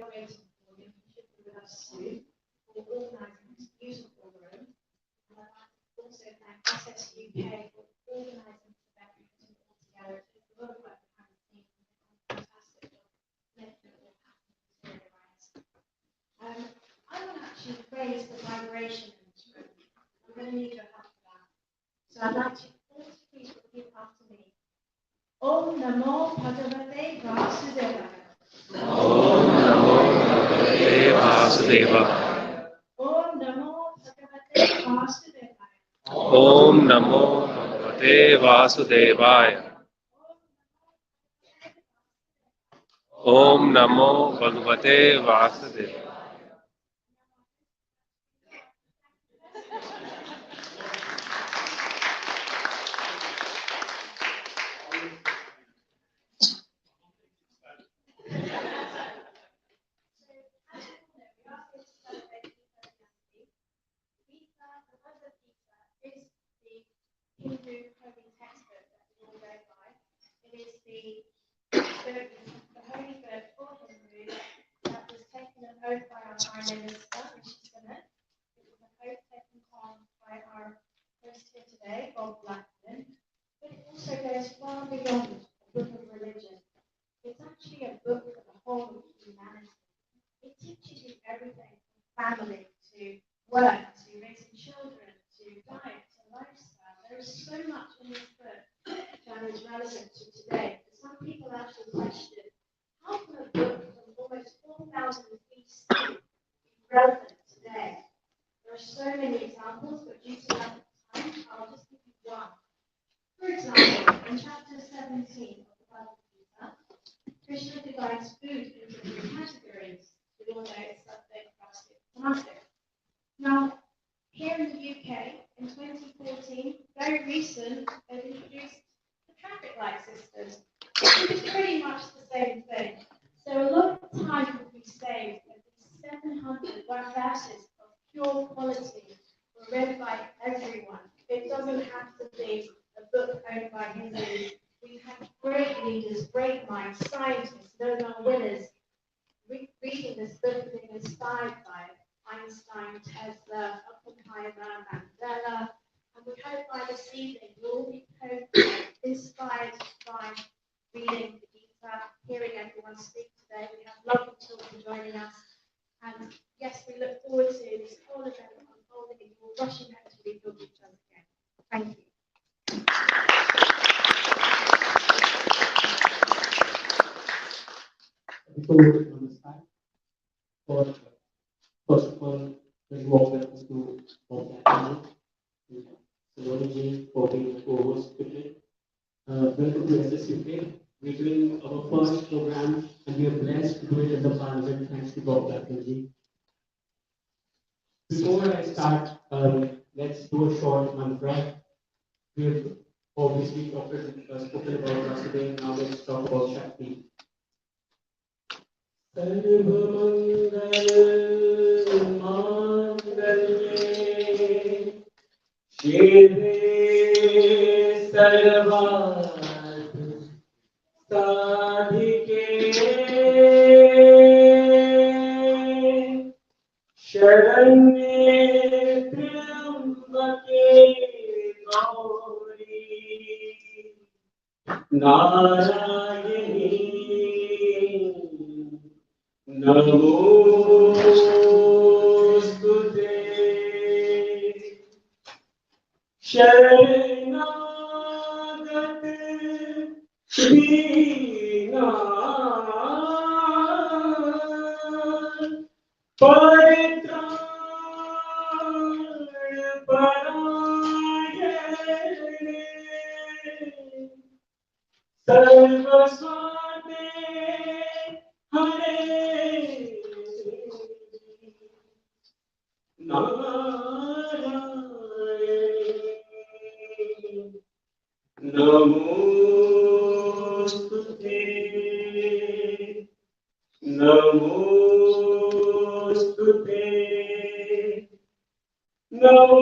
waiting for you. You should be with us soon. We're organising this beautiful room. And I'd like to also thank Ssuk UK for organising this event and putting it all together. It's a lot of work behind the scenes. It's fantastic job making it all happen and materialise. I want to actually praise the vibration in this room. I'm going to need your help for that. So I'd like to all to please repeat after me. Om Namo Bhagavate Vasudevaya. Om Namo Bhagavate Vasudevaya. Om Namo Bhagavate Vasudevaya. Om Namo Bhagavate Vasudevaya. Om Namo Bhagavate Vasudevaya. Hindu holy textbook that we all go by. It is the holy book for Hindus that was taken an oath by our Prime Minister, Rishi Sunak. It was an oath taken on by our host here today, Bob Blackman. But it also goes far beyond a book of religion. It's actually a book for the whole of humanity. It teaches you everything from family to work, to raising children, to diet, to lifestyle. There is so much in this book that is relevant to today. Some people actually question, how can a book from almost 4,000 BC be relevant today? There are so many examples, but due to lack of time, I'll just give you one. For example, in chapter 17 of the Bhagavad Gita, Krishna divides food into three categories. We all know it's sattvic, rajasic, tamasic. Now, here in the UK, in 2014, very recent, they've introduced the traffic light systems. It's pretty much the same thing. So a lot of time would be saved if these 700 verses of pure quality were read by everyone. It doesn't have to be a book owned by Hindus. We have great leaders, great minds, scientists, Nobel winners, reading this book and being inspired by it. Einstein, Tesla, Oppenheimer, Mandela, and we hope by this evening you'll all be inspired by reading the Gita, hearing everyone speak today. We have lovely children joining us, and yes, we look forward to this whole event unfolding and you all rushing home to read your Gitas again. Thank you. First of all, very warm welcome to Bob Blackman and Saloni for being co-host today. Welcome to SSUK. We're doing our first program and we are blessed to do it in the Parliament. Thanks to Bob Blackman. Before I start, let's do a short mantra. We've obviously spoken about Vasudeva. Now let's talk about Shakti. Shive Sarvat Sadhike Sharanye Triambake Gauri Narayani Namostute Sharanagat Srinath Paritran Parayane Sarvaswate Hare Narayani Namostute Namostute Namostute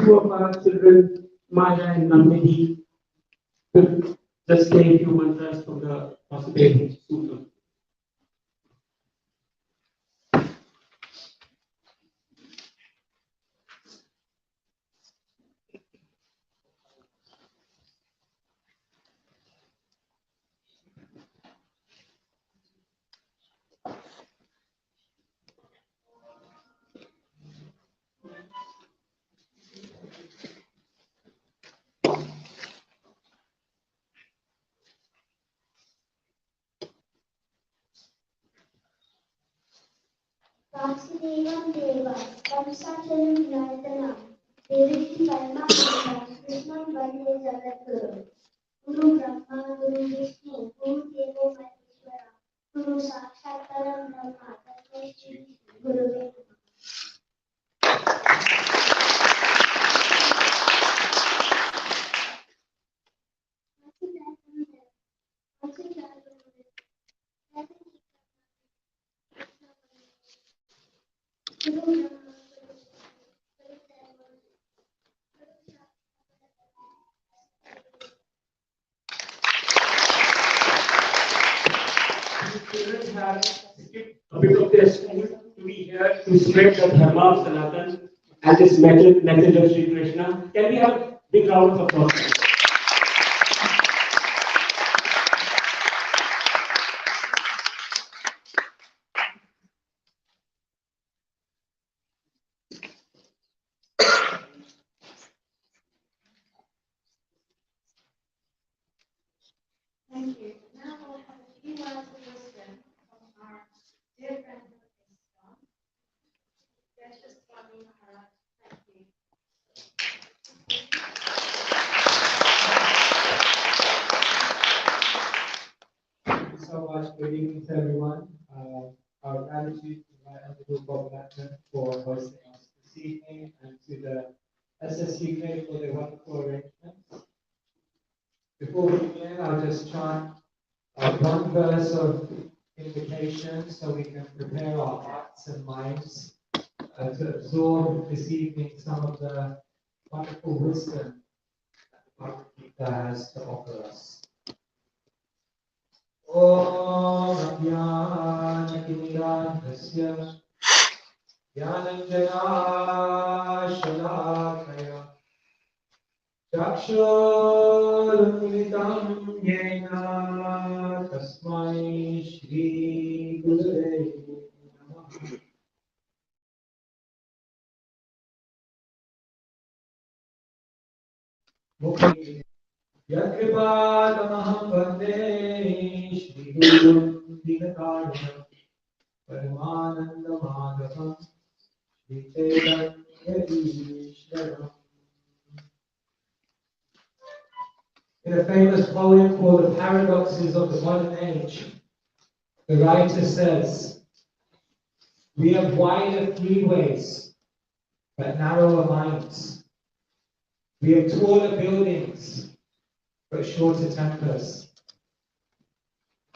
two of our children, Maya and Nandini, will just say a few mantras from the Vasudeva Sutra. Vasudevam Deva, Kamsachalam Naratanam, Devi Paramahansa, Krishnan Vande Jagadguru, Guru Brahma, Guru Vishnu, Guru Devo Maheshwara, Guru Sakshat Param Brahma, Tasmai Shri Gurave Namaha. Children have skipped a bit of their school to be here to spread the Dharma of Sanatan and this message of Sri Krishna. Can we have a big round of applause? Thank you. Now we'll have a few words of wisdom from our dear friend Islam. Gracious Swami Maharaj. Thank you. Thank you so much. Good evening to everyone. Our gratitude to my Honorable Bob Lackman for hosting us this evening and to the SSUK for their wonderful arrangements. Before we begin, I'll just chant one verse of invocation so we can prepare our hearts and minds to absorb this evening some of the wonderful wisdom that the Bhagavad Gita has to offer us. Om Ajnanatirandhasya Jnananjana Shalakaya Chakshurmilitam Yena Tasmai Shri Gurave Namaha. Mukhi Yakripādamaham Vande Shri Gurum Dinakaranam Paramananda Madhavam Shri Chaitanya Ishwaram. In a famous poem called The Paradoxes of the Modern Age, the writer says, "We have wider freeways, but narrower minds. We have taller buildings, but shorter tempers.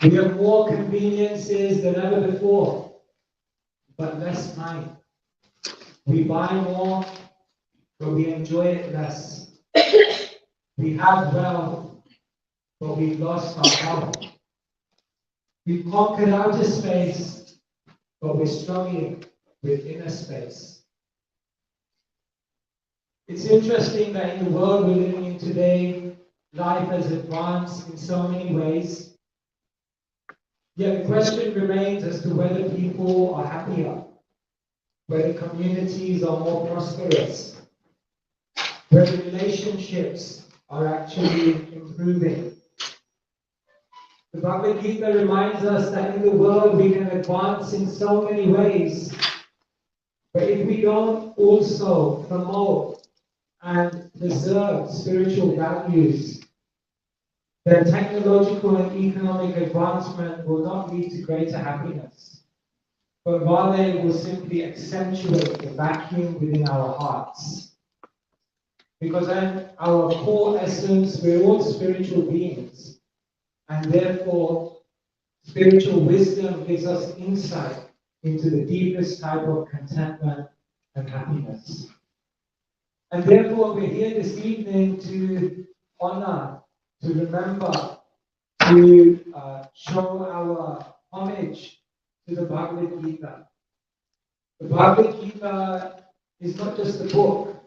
We have more conveniences than ever before, but less time. We buy more, but we enjoy it less. We have wealth, but we've lost our health. We've conquered outer space, but we're struggling with inner space." It's interesting that in the world we're living in today, life has advanced in so many ways. Yet the question remains as to whether people are happier, whether communities are more prosperous, whether relationships are actually improving. The Bhagavad Gita reminds us that in the world we can advance in so many ways, but if we don't also promote and preserve spiritual values, then technological and economic advancement will not lead to greater happiness, but rather it will simply accentuate the vacuum within our hearts. Because in our core essence, we're all spiritual beings, and therefore spiritual wisdom gives us insight into the deepest type of contentment and happiness. And therefore, we're here this evening to honor, to remember, to show our homage to the Bhagavad Gita. The Bhagavad Gita is not just a book.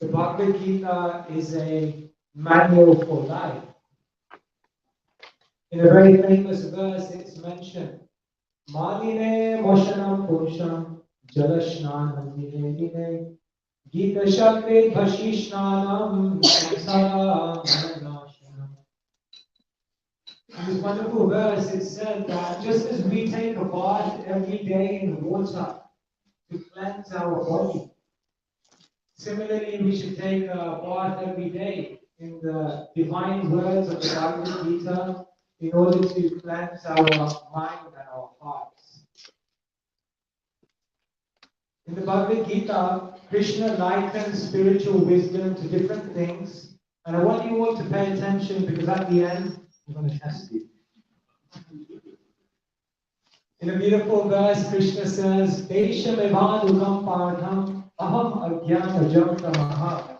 The Bhagavad Gita is a manual for life. In a very famous verse, it's mentioned, Maline Moshanam Purusham Jalashnanam Dine Gita Shakti Bhashishnanam Samsara Manashanam. In this wonderful verse, it said that just as we take a bath every day in water to cleanse our body, similarly, we should take a bath every day in the divine words of the Bhagavad Gita in order to cleanse our mind and our hearts. In the Bhagavad Gita, Krishna likens spiritual wisdom to different things, and I want you all to pay attention because at the end, I'm going to test you. In a beautiful verse, Krishna says, Desham evadukam partham aham agyana jamtamaha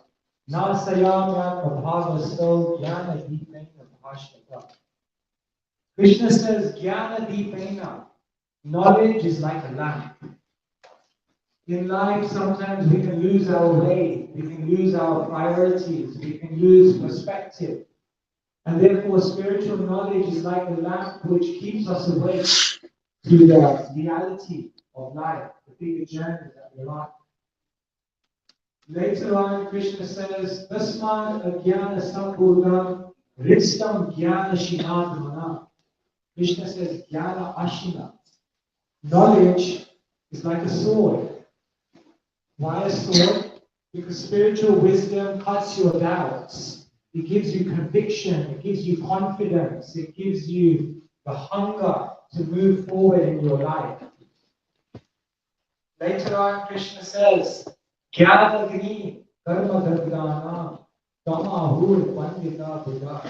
nasayamya prabhavasto jnana deepena bhashtata. Krishna says, Jnana deepena, knowledge is like a lamp. In life, sometimes we can lose our way, we can lose our priorities, we can lose perspective. And therefore, spiritual knowledge is like a lamp which keeps us awake to the reality of life, the bigger journey that we're on. Later on, Krishna says, Tasman agyana sampurgam ristam jnana shinadmana. Krishna says, jnana ashina. Knowledge is like a sword. Why a sword? Because spiritual wisdom cuts your doubts. It gives you conviction, it gives you confidence, it gives you the hunger to move forward in your life. Later on, Krishna says, Jnana Agni Karma Dardana Tamahur Pandita Buddha.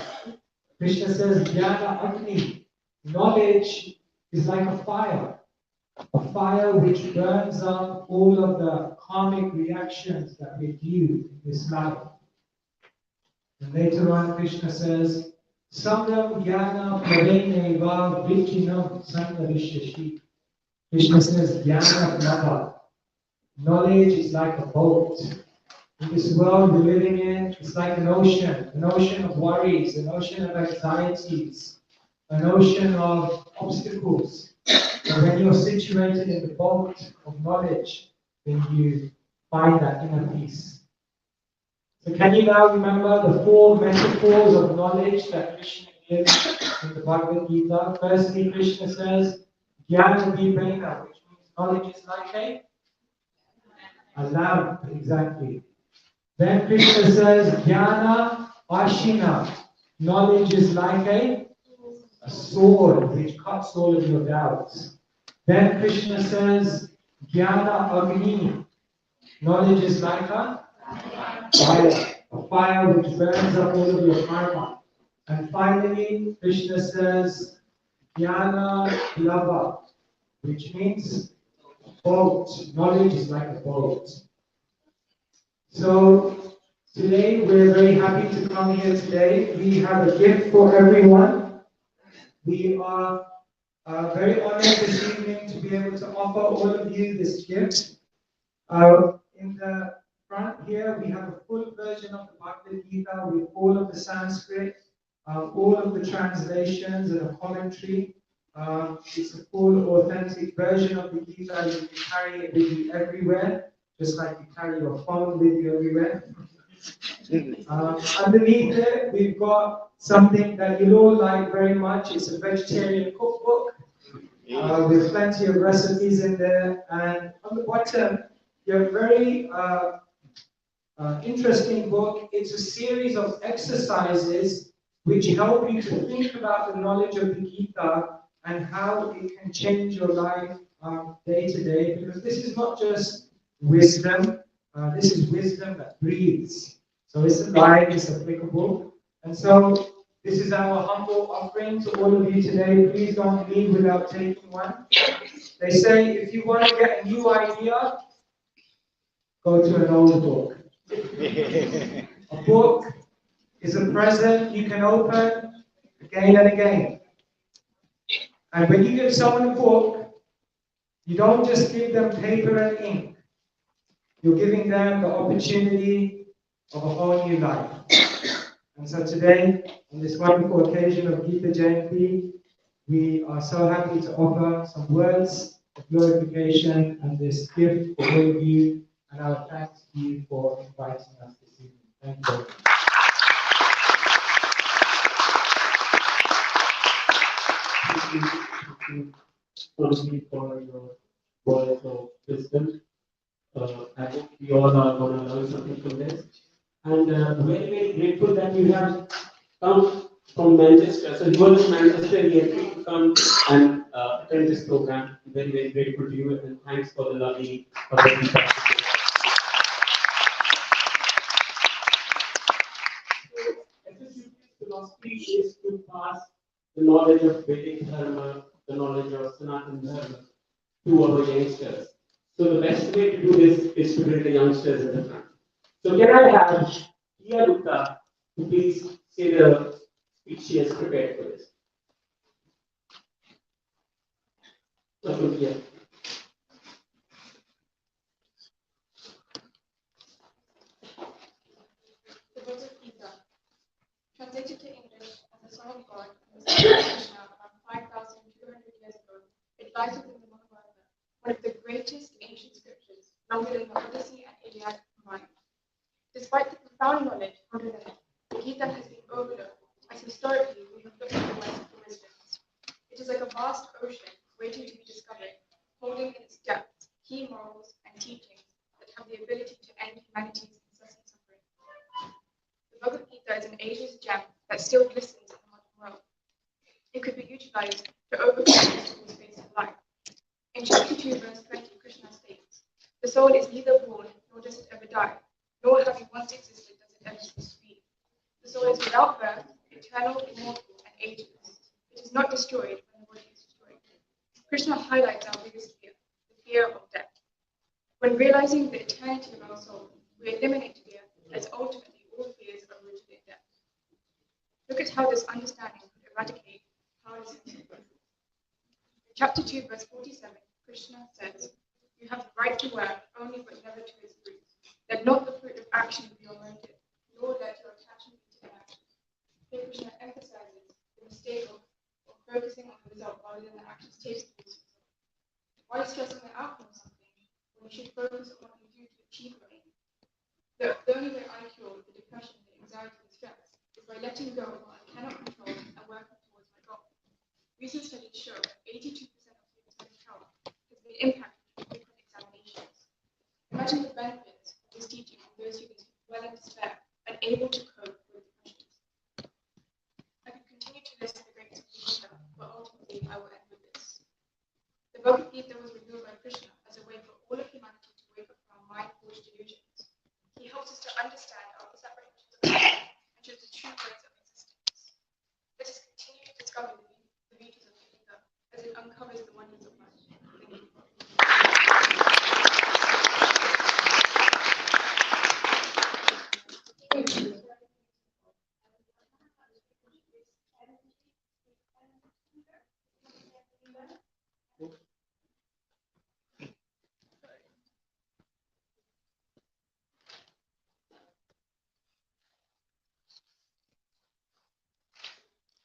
Krishna says, Jnana Agni, knowledge is like a fire which burns up all of the karmic reactions that we do in this life. And later on, Krishna says, Samram Jnana Praveneva Vichinam Sangarishashi. Krishna says, Jnana Lava. Knowledge is like a boat. In this world we're living in, it's like an ocean of worries, an ocean of anxieties, an ocean of obstacles. And when you're situated in the boat of knowledge, then you find that inner peace. So can you now remember the four metaphors of knowledge that Krishna gives in the Bhagavad Gita? Firstly, Krishna says, Jnana Dipena, which means knowledge is like a lamp, exactly. Then Krishna says, Jnana Ashina, knowledge is like a sword which cuts all of your doubts. Then Krishna says, Jnana Agni, knowledge is like a fire which burns up all of your karma. And finally, Krishna says, Jnana Lava, which means boat. Knowledge is like a boat. So today we're very happy to come here today. We have a gift for everyone. We are very honored this evening to be able to offer all of you this gift. In the front here, we have a full version of the Bhagavad Gita with all of the Sanskrit, all of the translations and a commentary. It's a full, authentic version of the Gita. You can carry it with you everywhere, just like you carry your phone with you everywhere. Underneath it, we've got something that you all like very much. It's a vegetarian cookbook with plenty of recipes in there. And on the bottom, you have a very interesting book. It's a series of exercises which help you to think about the knowledge of the Gita and how it can change your life day to day. Because this is not just wisdom, this is wisdom that breathes. So it's alive, it's applicable. And so this is our humble offering to all of you today. Please don't leave without taking one. They say if you want to get a new idea, go to an old book. A book is a present you can open again and again. And when you give someone a book, you don't just give them paper and ink. You're giving them the opportunity of a whole new life. And so today, on this wonderful occasion of Gita Jayanti, we are so happy to offer some words of glorification and this gift for all of you, and our thanks to you for inviting us this evening. Thank you. Thank you firstly for your words of wisdom. I hope we all are going to learn something from this. And very, very grateful that you have come from Manchester. So you were in Manchester, you agreed to come and attend this program. Very, very grateful to you, and thanks for the lovely participation. SSU's philosophy is to pass the knowledge of Vedic Dharma, the knowledge of Sanatana Dharma to our youngsters. So the best way to do this is to bring the youngsters in the front. So can I have Priya Gupta to please say the speech she has prepared for this? Welcome, Priya. The Book of Gita, translated to English as the Song of God and the Song of Krishna around 5,200 years ago, it lies within the Mahabharata, one of the greatest ancient scriptures, longer than the Odyssey and Iliad combined. Despite the profound knowledge found in it, the Gita has been overlooked, as historically we have looked to the West for wisdom. It is like a vast ocean waiting to be discovered, holding in its depths key morals and teachings that have the ability to end humanity's incessant suffering. The Bhagavad Gita is an ageless gem that still glistens in the modern world. It could be utilized to overcome the obstacles faced in life. In chapter 2, verse 20, Krishna states, "The soul is neither born nor does it ever die, nor having once existed does it ever cease to be. The soul is without birth, eternal, immortal, and ageless. It is not destroyed when the body is destroyed." Krishna highlights our biggest fear, the fear of death. When realizing the eternity of our soul, we eliminate fear, as ultimately all fears are rooted in death. Look at how this understanding could eradicate powerlessness and suffering. In chapter 2, verse 47, Krishna says, "You have the right to work, only but never to its fruit. Let not the fruit of action be your motive, nor let your attachment be to inaction." Here Krishna emphasizes the mistake of focusing on the result rather than the actions taken towards the result. Why stressing the outcome of something when you should focus on what you do to achieve your aim? The only way I cure the depression, the anxiety, and stress is by letting go of what I cannot control and working towards my goal. Recent studies show that 82% of people's mental health has been impacted by frequent examinations. Imagine the benefits of this teaching on those students who are well in despair, unable to cope with depressions. I could continue to list the greatness of the Gita, but ultimately I will end with this. The Bhagavad Gita was revealed by Krishna as a way for all of humanity to wake up from our mind-forged delusions. He helps us to understand our misapprehensions of life and shows the true ways of existence. Let us continue to discover the beauties of the Gita as it uncovers the wonders of life. Thank you.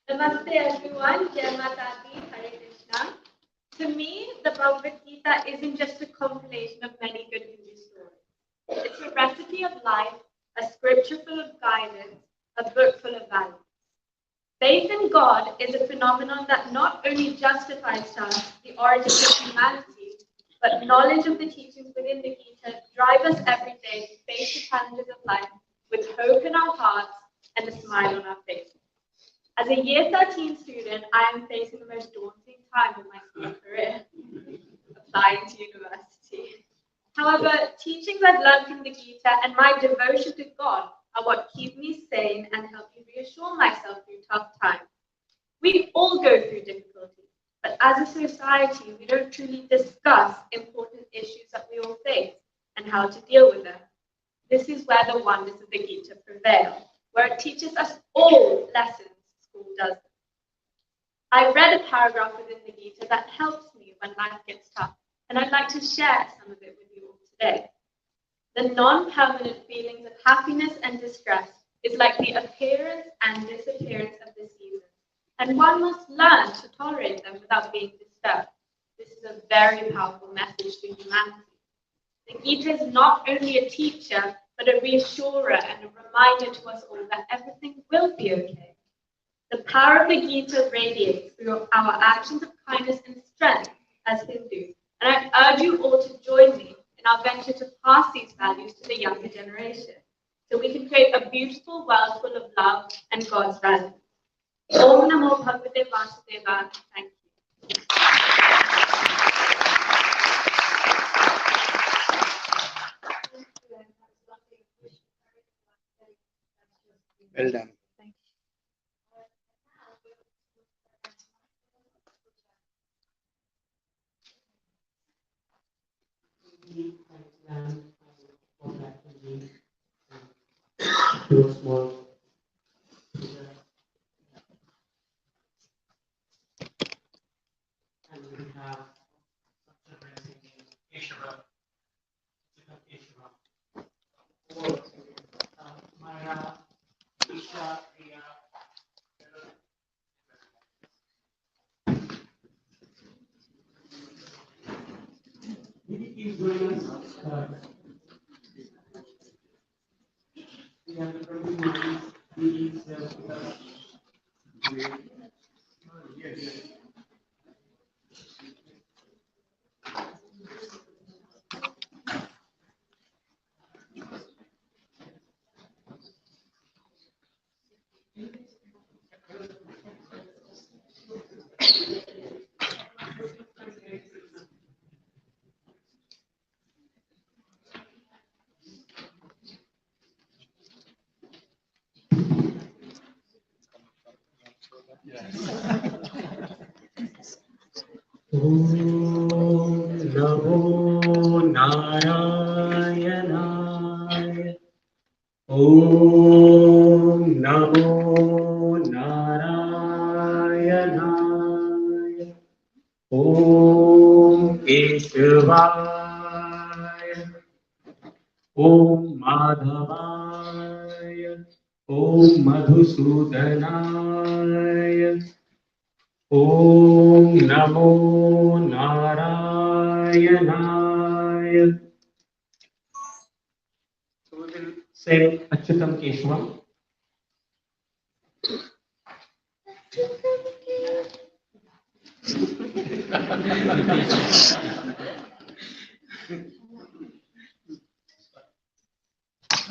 Namaste everyone, Jai Mata Di, Hare Krishna. To me, the Bhagavad Gita isn't just a compilation of many good Hindu stories. It's a recipe of life, a scripture full of guidance, a book full of values. Faith in God is a phenomenon that not only justifies to us the origins of humanity, but knowledge of the teachings within the Gita drive us every day to face the challenges of life with hope in our hearts and a smile on our face. As a year 13 student, I am facing the most daunting time in my school career, applying to university. However, teachings I've learned from the Gita and my devotion to God are what keep me sane and help me reassure myself through tough times. We all go through difficulty, but as a society, we don't truly discuss important issues that we all face and how to deal with them. This is where the wonders of the Gita prevail, where it teaches us all lessons school doesn't. I read a paragraph within the Gita that helps me when life gets tough, and I'd like to share some of it with you all today. The non-permanent feelings of happiness and distress is like the appearance and disappearance of the seasons, and one must learn to tolerate them without being disturbed. This is a very powerful message to humanity. The Gita is not only a teacher, but a reassurer and a reminder to us all that everything will be okay. The power of the Gita radiates through our actions of kindness and strength as Hindus, and I urge you all to join me in our venture to pass these values to the younger generation, so we can create a beautiful world full of love and God's values. Om Namo Bhagavate Vasudevaya. Thank you. Well done. Do a small and we have Ishvara. Mara, Isha, Priya. Please join us. We have the community meetings with us. Namo Narayanaaya. Om Namo Narayanaaya. Om Keshavaya. Om Madhavaya. Om Madhusudanaya. Om Namo Narayanaya. So we will say Achyutam Keshava.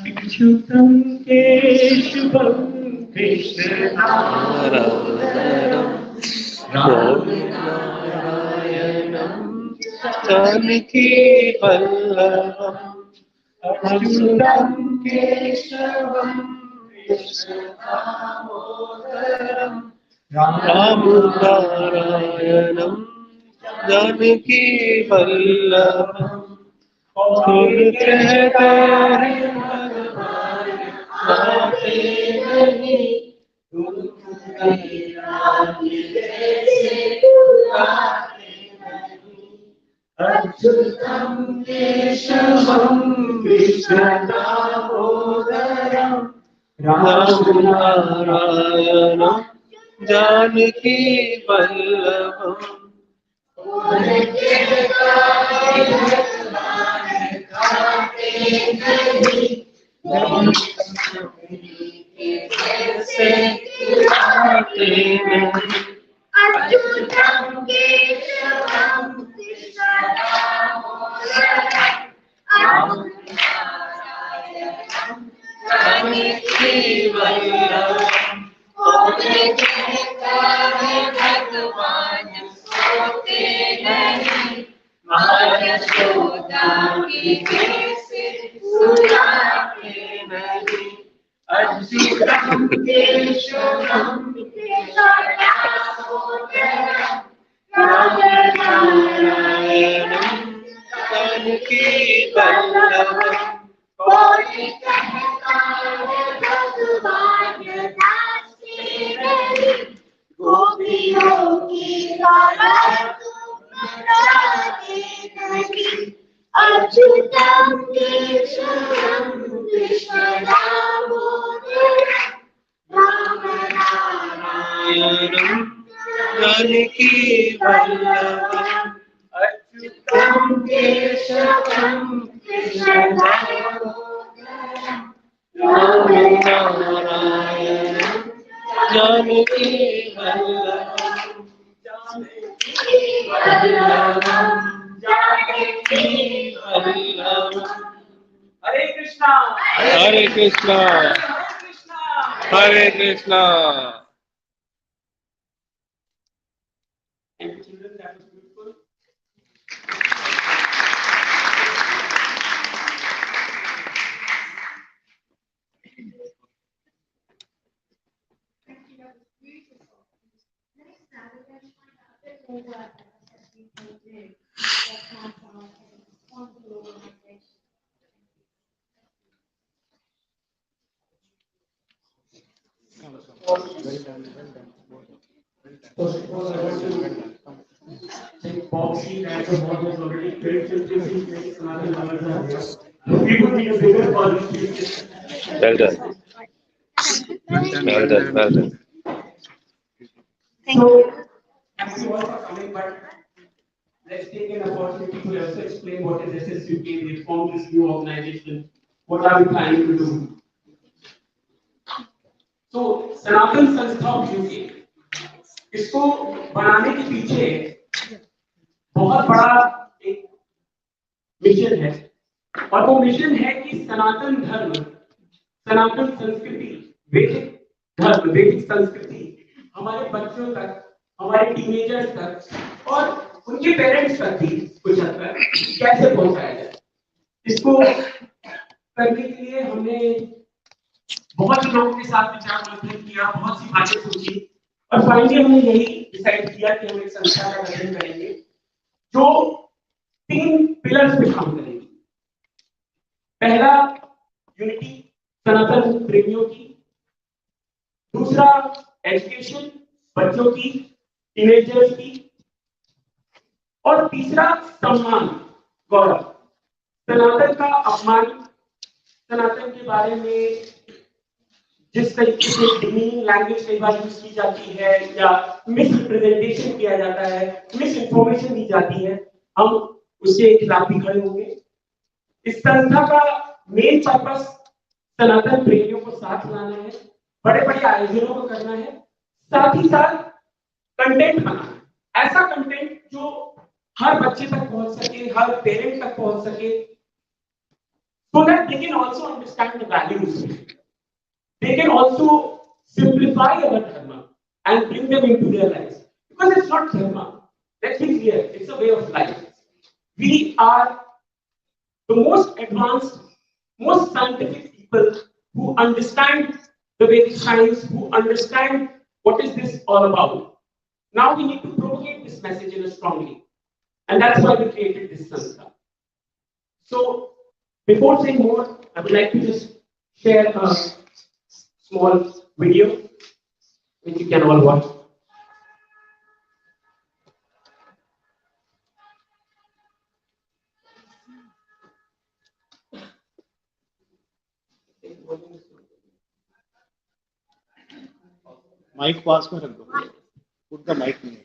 Achyutam Keshavam Krishnadamodaram Narayanam Janaki Vallavam Achyutam Keshavam Krishnadamodaram Narayanam Janaki Vallavam कौन कहता है भगवान आते नहीं तुम जैसे बुलाते नहीं अच्युतम केशवम कृष्णदामोदरम रामनारायणम जानकी वल्लभम कौन कहता है गोपियों की लाला तुम्हारे नहीं अच्युतम केशवम कृष्ण दामोदरम राम नारायणम जानकी वल्लभम अच्युतम केशवम कृष्ण दामोदरम राम नारायणम जानकी वल्लभम जानकी वल्लभम हरे कृष्णा हरे कृष्णा हरे Krishna. Thank you, children. That was beautiful. Thank you, that was beautiful. Next now, we're going to find out a bit more work that SSU can do to pass on a responsible organisation. First of all, I want to thank Boxy and the board has already built and this is another level of here. We would need a bigger policy. Well done. Well done. Well done. So, thank you all for coming, but let's take an opportunity to also explain what is SSUK. We formed this new organization. What are we planning to do? So, सनातन संस्था UK इसको बनाने के पीछे बहुत बड़ा एक mission है और वो मिशन है कि सनातन धर्म सनातन संस्कृति वैदिक धर्म वैदिक संस्कृति हमारे बच्चों तक हमारे टीनेजर्स तक और उनके पेरेंट्स तक भी कुछ हद तक कैसे पहुंचाया जाए इसको करने के लिए हमने बहुत लोगों के साथ विचार मंथन किया बहुत सी बातें सोची और फाइनली हमने यही डिसाइड किया कि हम एक संस्था का गठन करेंगे जो 3 पिलर्स पे काम करेगी पहला यूनिटी सनातन प्रेमियों की दूसरा एजुकेशन बच्चों की टीनेजर्स की और तीसरा सम्मान गौरव सनातन का अपमान सनातन के बारे में जिस तरीके से डिमीनिंग लैंग्वेज कई बार यूज की जाती है या मिस रिप्रेजेंटेशन किया जाता है मिस इंफॉर्मेशन दी जाती है हम उसके खिलाफ भी खड़े होंगे इस संस्था का मेन पर्पस सनातन प्रेमियों को साथ लाना है बड़े बड़े आयोजनों को करना है साथ ही साथ कंटेंट बनाना है ऐसा कंटेंट जो हर बच्चे तक पहुंच सके हर पेरेंट तक पहुंच सके so that they can also understand the values they can also simplify our dharma and bring them into their lives because it's not dharma let's be clear it's a way of life we are the most advanced most scientific people who understand the Vedic science who understand what is this all about now we need to propagate this message in a strongly and that's why we created this sanstha so before saying more I would like to just share a small video which you can all watch. Mic पास में रख दो put the mic में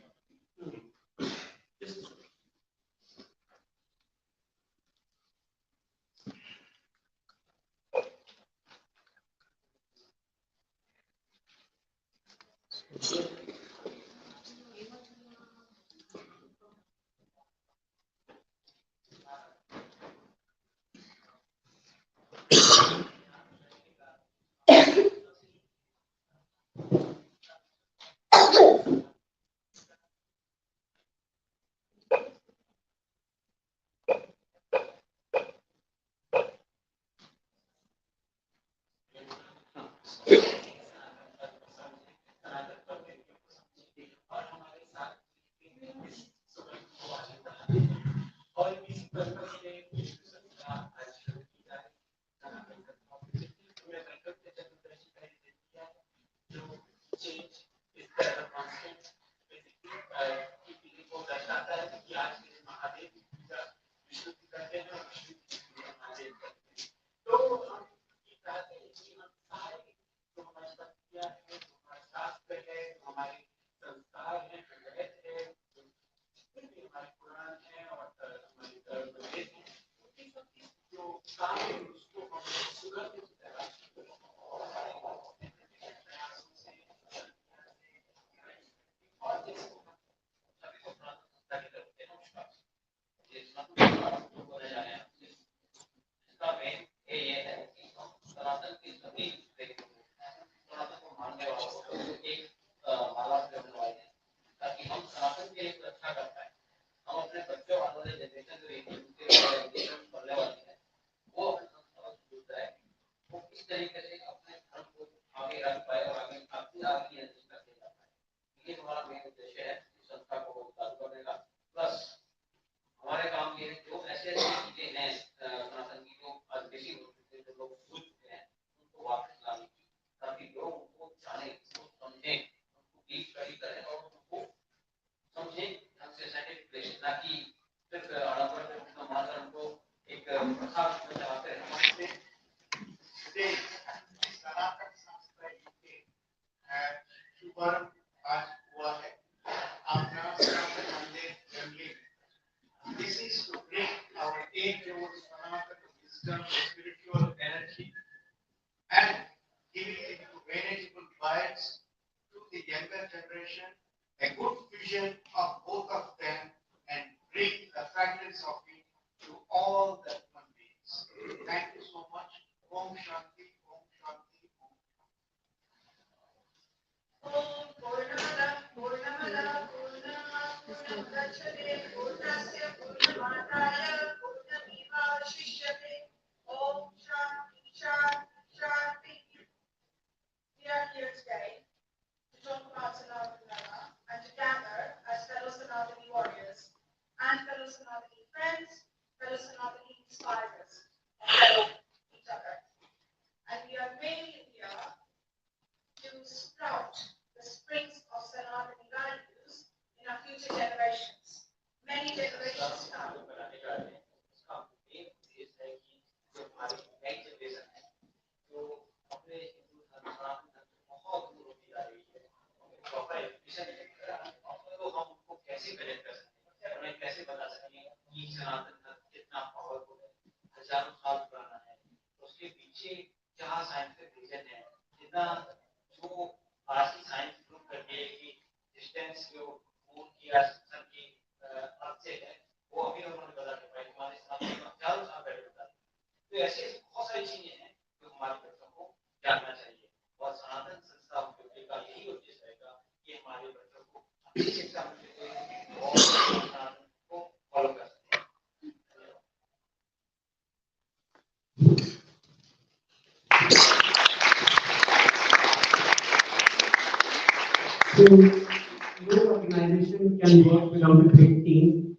So, no organization can work without a great team,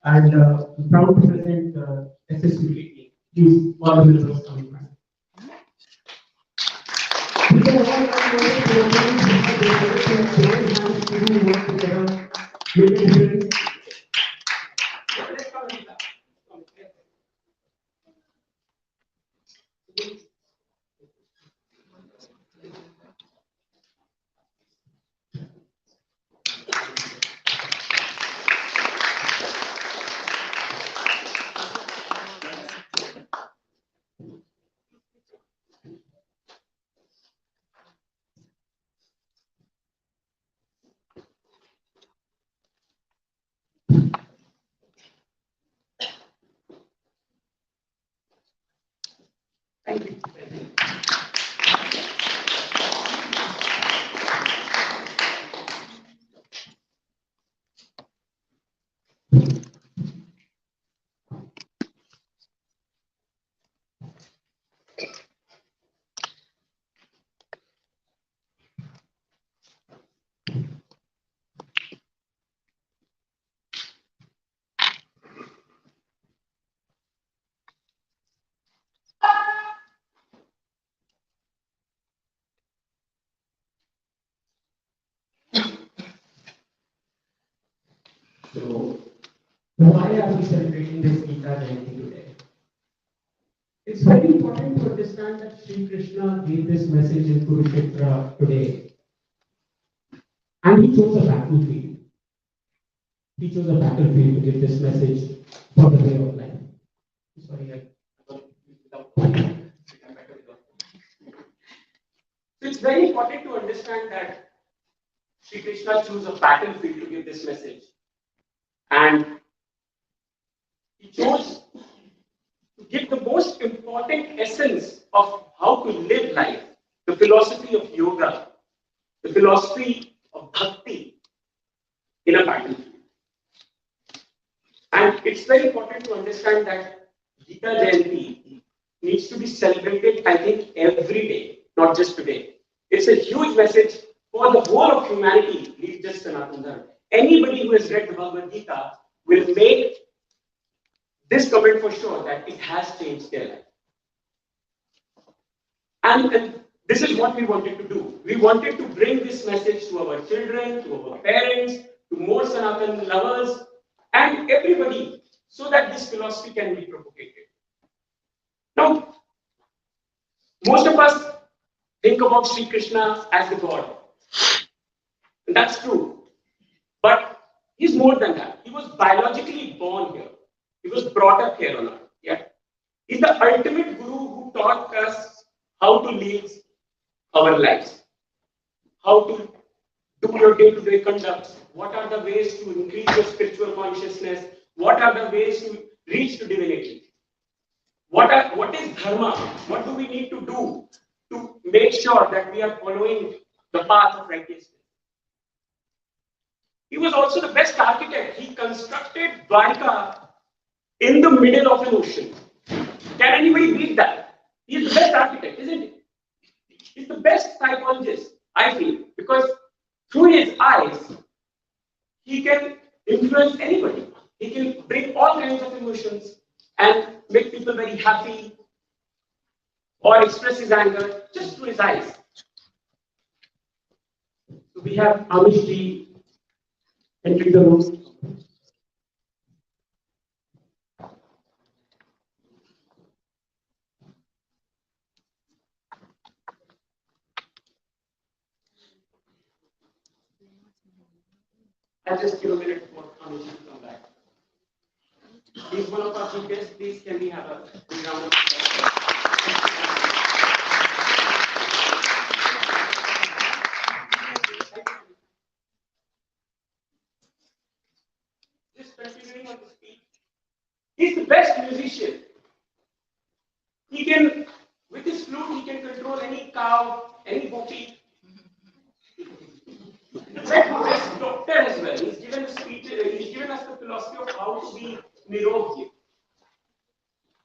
and I'm proud to present SSUK team. Please, all the members coming back. We can all come together, work together, make a difference. Thank you. So, why are we celebrating this Gita Jayanti today? It's very important to understand that Sri Krishna gave this message in Kurukshetra today. And he chose a battlefield. He chose a battlefield to give this message for the way of life. Sorry, very important to understand that Sri Krishna chose a battlefield to give this message. And he chose to give the most important essence of how to live life, the philosophy of yoga, the philosophy of bhakti in a battlefield. And it's very important to understand that Gita Jayanti needs to be celebrated, I think, every day, not just today. It's a huge message for the whole of humanity, leave just Sanatana Dharma. Anybody who has read the Bhagavad Gita will make this comment for sure that it has changed their life. And this is what we wanted to do. We wanted to bring this message to our children, to our parents, to more Sanatana lovers, and everybody, so that this philosophy can be propagated. Now, most of us think about Sri Krishna as the God. And that's true. But he's more than that. He was biologically born here. He was brought up here on earth. Yeah. He's the ultimate guru who taught us how to live our lives, how to do your day-to-day conduct, what are the ways to increase your spiritual consciousness, what are the ways to reach to divinity. What is dharma? What do we need to do to make sure that we are following the path of righteousness? He was also the best architect. He constructed Dwarka in the middle of an ocean. Can anybody beat that? He's the best architect, isn't he? He's the best psychologist, I feel, because through his eyes, he can influence anybody. He can bring all kinds of emotions and make people very happy or express his anger just through his eyes. So we have Amish ji entering the room. I'll just give a minute for Amish to come back. He's one of our chief guests. Please, can we have a big round of applause? Just continuing on the speech. He's the best musician. He can, with his flute, he can control any cow, any booty. He's a doctor as well. He's given us the philosophy of how to be nirogi.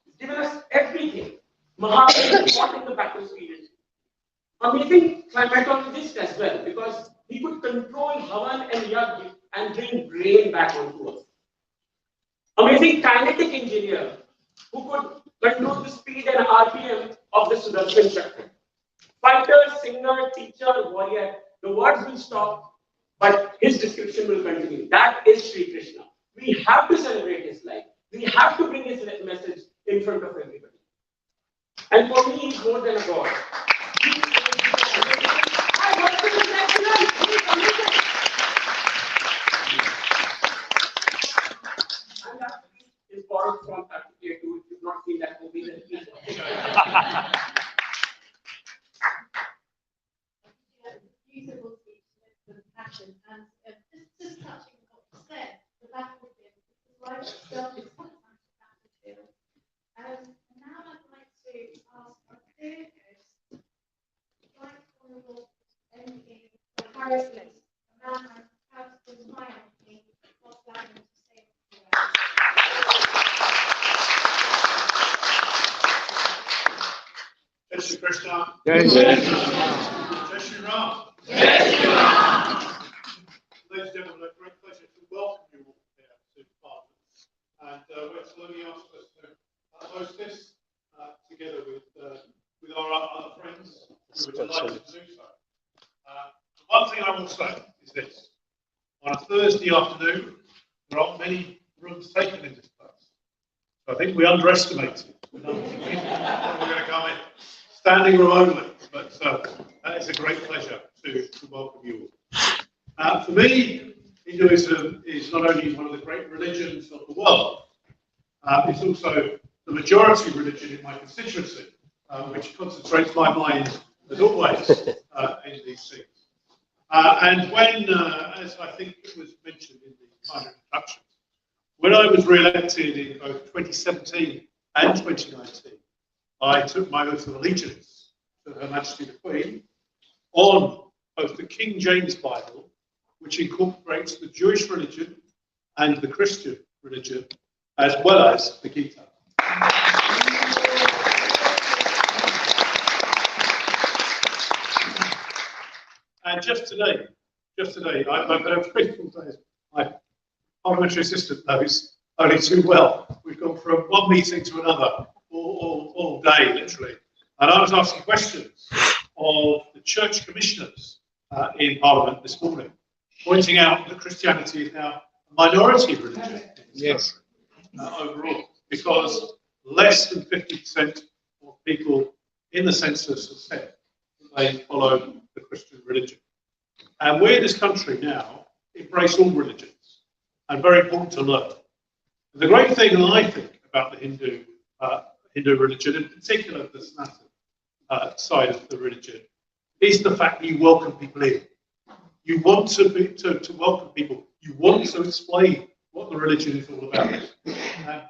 He's given us everything. Mahabharata fought in the battlefield. Amazing climatologist as well, because he could control Havan and Yagya and bring rain back onto us. Amazing kinetic engineer who could control the speed and RPM of the Sudarshan Chakra. Fighter, singer, teacher, warrior, the words will stop, but his description will continue. That is Sri Krishna. We have to celebrate his life. We have to bring his message in front of everybody. And for me, he's more than a god. I want to be excellent. He's amazing. And that is borrowed from Kartikeya too. If you've not seen that movie, then please watch it. Beautiful speech with passion and just touching on what you said, the battlefield. Life itself is sometimes a battlefield. And now I'd like to ask our third host, Right Honourable MP for Harrismith, a man I'm proud to admire me, what's allowed him to say a few words. Jai Shri Krishna. Jai Jai. Jai Shri Ram. Ladies and gentlemen, a great pleasure to welcome you all here to Parliament. And we're slowly asked us to host this together with our other friends who were delighted to do so. One thing I will say is this. On a Thursday afternoon, there aren't many rooms taken in this place. So I think we underestimated the number of people that were going to come in. Standing room only, but that is a great pleasure to welcome you all. For me, Hinduism is not only one of the great religions of the world, it's also the majority religion in my constituency, which concentrates my mind as always, in these things. And when, as I think it was mentioned in the kind of introduction, when I was re-elected in both 2017 and 2019, I took my oath of allegiance to Her Majesty the Queen on both the King James Bible, which incorporates the Jewish religion and the Christian religion, as well as the Gita. And just today, I've had a grateful day. My parliamentary assistant knows only too well. We've gone from one meeting to another all day, literally. And I was asking questions of the church commissioners in Parliament this morning, pointing out that Christianity is now a minority religion in this country, overall, because less than 50% of people in the census have said that they follow the Christian religion. And we in this country now embrace all religions, and very important to learn. And the great thing that I think about the Hindu religion, in particular the Sanatana side of the religion, is the fact that you welcome people in. You want to welcome people. You want to explain what the religion is all about.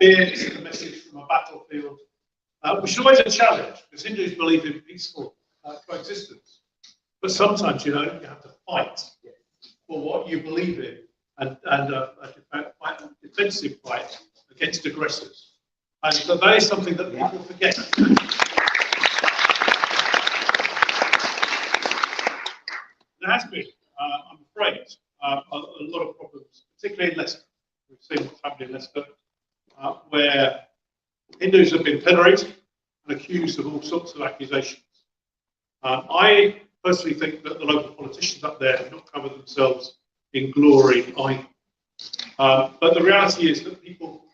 Be it a message from a battlefield, which is always a challenge, because Hindus believe in peaceful coexistence. But sometimes, you have to fight for what you believe in, and a defensive fight against aggressors. And so that is something that people forget. There has been, I'm afraid, a lot of problems, particularly in Leicester. We've seen what's happened in Leicester, where Hindus have been pilloried and accused of all sorts of accusations. I personally think that the local politicians up there have not covered themselves in glory either. But the reality is that people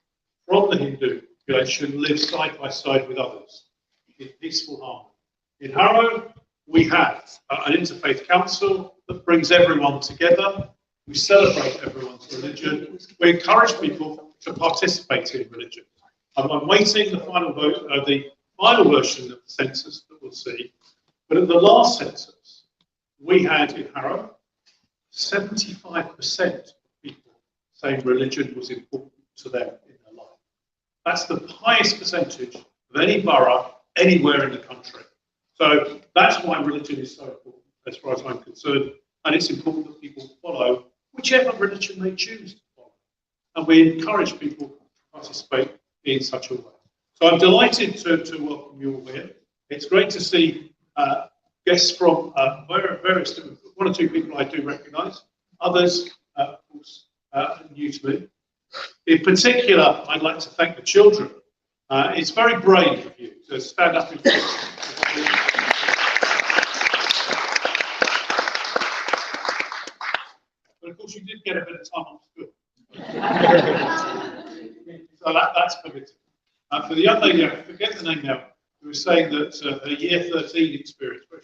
from the Hindu population live side by side with others in peaceful harmony. In Harrow, we have an interfaith council that brings everyone together. We celebrate everyone's religion. We encourage people to participate in religion. I'm waiting the final vote, the final version of the census that we'll see. But at the last census, we had in Harrow 75% of people saying religion was important to them in their life. That's the highest percentage of any borough anywhere in the country. So that's why religion is so important, as far as I'm concerned, and it's important that people follow whichever religion they choose to follow. And we encourage people to participate in such a way. So I'm delighted to welcome you all here. It's great to see guests from various different, one or two people I do recognise, others, of course, new to me. In particular, I'd like to thank the children. It's very brave of you to stand up in front. But of course, you did get a bit of time off school. So that's permitted. For the young lady, I forget the name now, who was saying that her year 13 experience, there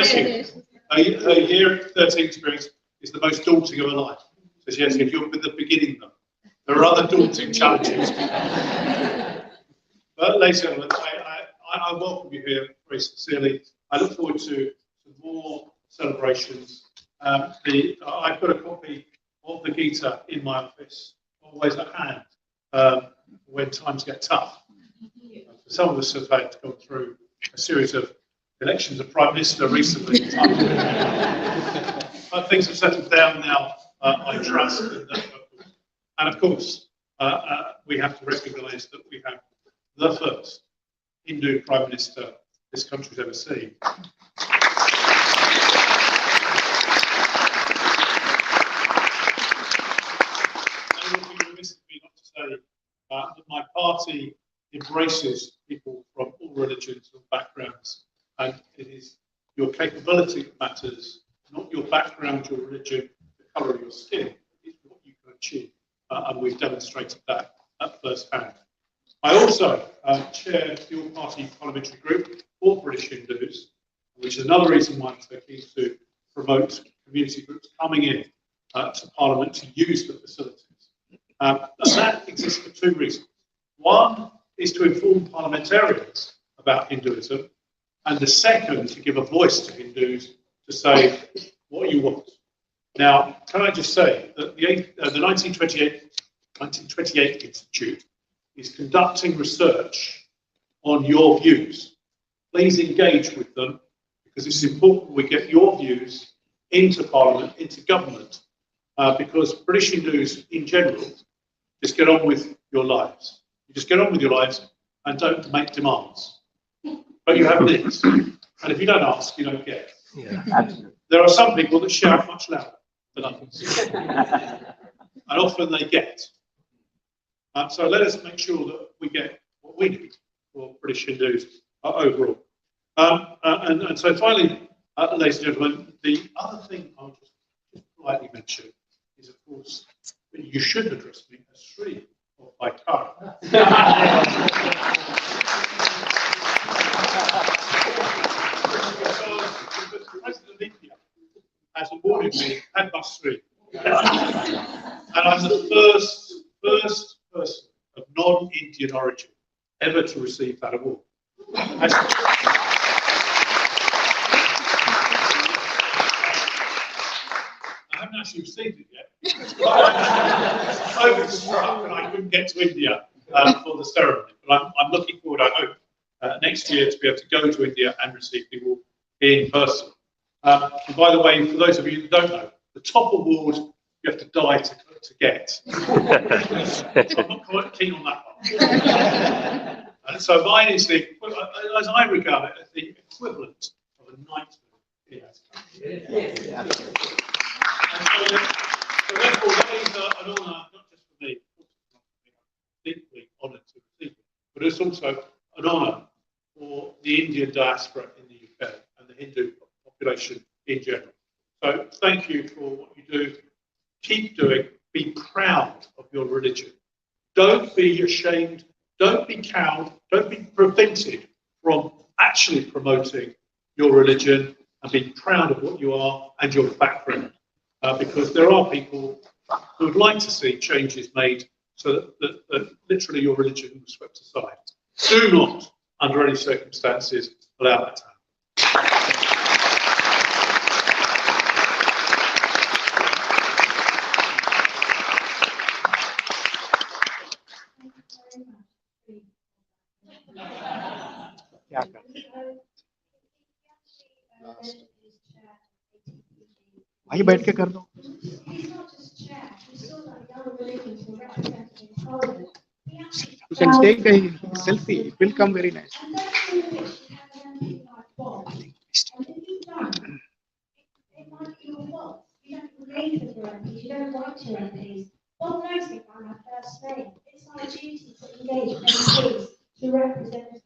she is. Her year 13 experience is the most daunting of her life. So she has said, you're at the beginning though. There are other daunting challenges. But ladies and gentlemen, I welcome you here very sincerely. I look forward to more celebrations. I've got a copy of the Gita in my office, always at hand, when times get tough. Some of us have had to go through a series of elections of Prime Minister recently. But things have settled down now, I trust. And of course, we have to recognise that we have the first Hindu Prime Minister this country's ever seen. And it would be remiss of me not to say that my party embraces people from all religions and backgrounds, and it is your capability that matters, not your background, your religion, the colour of your skin. It's what you can achieve, and we've demonstrated that at first hand. I also chair the all-party parliamentary group for British Hindus, which is another reason why I'm so keen to promote community groups coming in to Parliament to use the facilities. And that exists for two reasons. One is to inform parliamentarians about Hinduism, and the second to give a voice to Hindus to say what you want. Now, can I just say that the 1928 Institute is conducting research on your views. Please engage with them, because it's important we get your views into Parliament, into government, because British Hindus in general just get on with your lives. You just get on with your lives and don't make demands. But you have needs. And if you don't ask, you don't get. Yeah, absolutely. There are some people that shout much louder than others. And often they get. So let us make sure that we get what we need for British Hindus overall. And so finally, ladies and gentlemen, the other thing I'll just politely mention is, of course, that you should address me as Sri or Vaikara. Because President of India has awarded me Padma Shri. And I'm the first person of non-Indian origin ever to receive that award. I haven't actually received it yet. I was struck and I couldn't get to India for the ceremony. But I'm looking forward, I hope, next year to be able to go to India and receive the award in person. And by the way, for those of you who don't know, the top award you have to die to get. So I'm not quite keen on that one. And so mine is the, as I regard it, as the equivalent of a knighthood in this country. And so therefore, that is an honour, not just for me, I'm deeply honoured to receive it, but it's also an honour for the Indian diaspora in the UK and the Hindu population in general. So thank you for what you do. Keep doing. Be proud of your religion. Don't be ashamed. Don't be cowed. Don't be prevented from actually promoting your religion, and be proud of what you are and your background. Because there are people who would like to see changes made so that literally your religion was swept aside. Do not, under any circumstances, allow that to happen. भाई बैठ के कर दो. You can take a selfie. It will come very nice. You don't want to MPs. God knows me by my first name. It's our duty to engage MPs to represent us.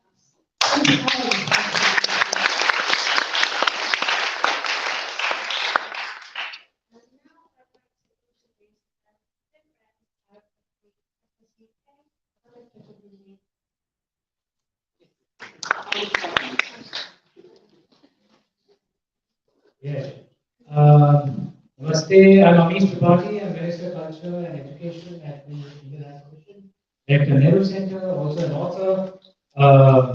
Yeah. Namaste, I'm Amish Tripathi, I'm Minister of Culture and Education at the Indian High Commission, Director Nehru Center, also an author.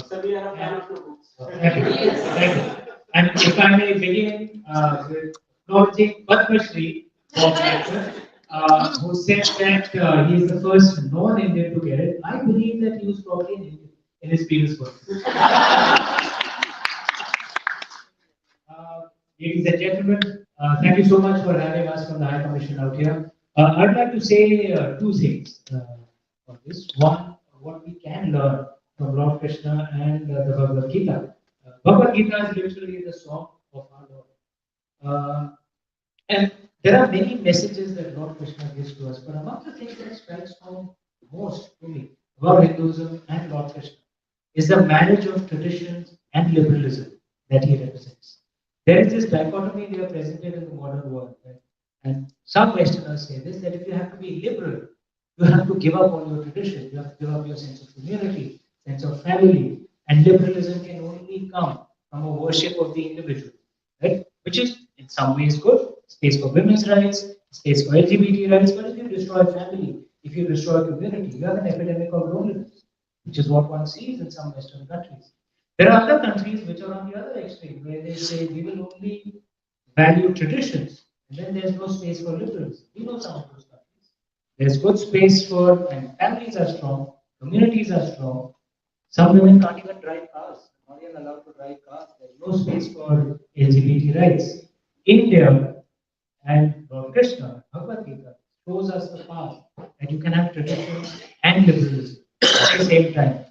Thank you. Thank you. And if I may begin with acknowledging Padma Shri, who said that he is the first non-Indian to get it. I believe that he was probably an Indian in his previous work. Ladies and gentlemen, thank you so much for having us from the High Commission out here. I'd like to say two things on this. One, what we can learn from Lord Krishna and the Bhagavad Gita. Bhagavad Gita is literally the song of our Lord. And there are many messages that Lord Krishna gives to us, but among the things that strikes home most to me about Hinduism and Lord Krishna is the marriage of traditions and liberalism that he represents. There is this dichotomy we are presented in the modern world, right? And some Westerners say this, that if you have to be liberal, you have to give up all your tradition, you have to give up your sense of community, sense of family, and liberalism can only come from a worship of the individual, right? Which is in some ways good, space for women's rights, space for LGBT rights, but if you destroy family, if you destroy community, you have an epidemic of loneliness, which is what one sees in some Western countries. There are other countries which are on the other extreme, where they say we will only value traditions, and then there's no space for liberals. We know some of those countries. There's good space for, and families are strong, communities are strong. Some women can't even drive cars, not even allowed to drive cars. There's no space for LGBT rights. India and Lord Krishna, Bhagavad Gita, shows us the path that you can have traditions and liberalism at the same time.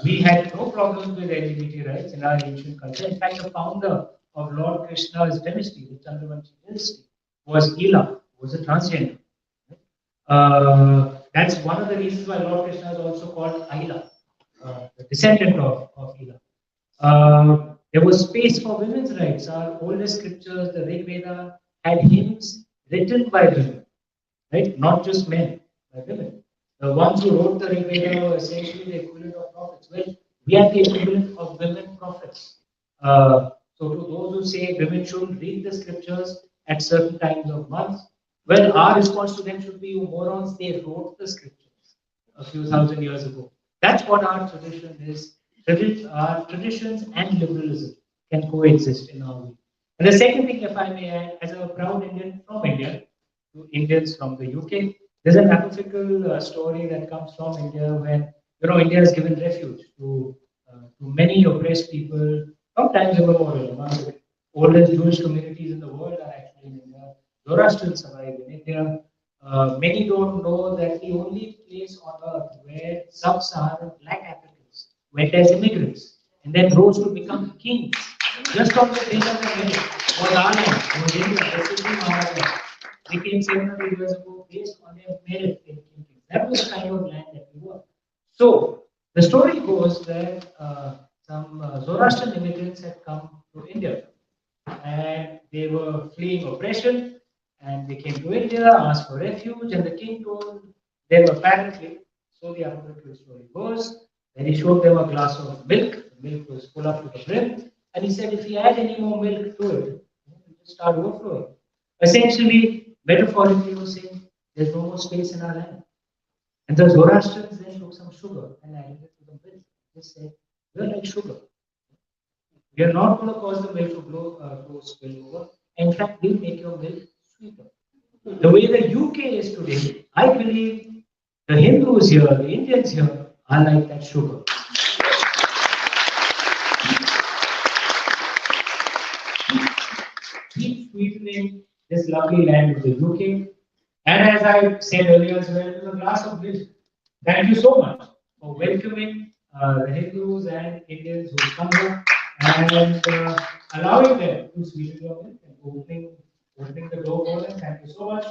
We had no problems with LGBT rights in our ancient culture. In fact, the founder of Lord Krishna's dynasty, the Chandravanshi dynasty, was Ila, who was a transgender. That's one of the reasons why Lord Krishna is also called Aila, the descendant of Ila. There was space for women's rights. Our oldest scriptures, the Rig Veda, had hymns written by women, right? Not just men, by women. The ones who wrote the Rig Veda were essentially the equivalent of prophets. Well, we are the equivalent of women prophets. So to those who say women shouldn't read the scriptures at certain times of months, well, our response to them should be, you morons, they wrote the scriptures a few thousand years ago. That's what our tradition is. Our traditions and liberalism can coexist in our way. And the second thing, if I may add, as a proud Indian from India, to Indians from the UK, there's an apocryphal story that comes from India when India has given refuge to many oppressed people from times immemorial. One of the oldest Jewish communities in the world are actually in India. Zoroastrians survive in India. Many don't know that the only place on earth where sub-Saharan black Africans went as immigrants and then rose to become kings just on the day of the wedding was our land, was India, the city Maharashtra. They came 700 years ago based on their merit in thinking. That was the kind of land that we were. So the story goes that some Zoroastrian immigrants had come to India and they were fleeing oppression and they came to India, asked for refuge, and the king told them apparently, so the apocryphal story goes, that he showed them a glass of milk. The milk was full up to the brim, and he said, if you add any more milk to it, it will start overflowing. Essentially, metaphorically, he was saying, there's no more space in our land. And the Zoroastrians then took some sugar and added it to the milk. They said, we're like sugar. We are not going to cause the milk to spill over. In fact, we'll make your milk sweeter. The way the UK is today, I believe the Hindus here, the Indians here, are like that sugar. Keep sweetening this lovely land of the UK. And as I said earlier as well, to a glass of milk. Thank you so much for welcoming the Hindus and Indians who come here and allowing them to sweeten your milk and opening the door for them. Thank you so much.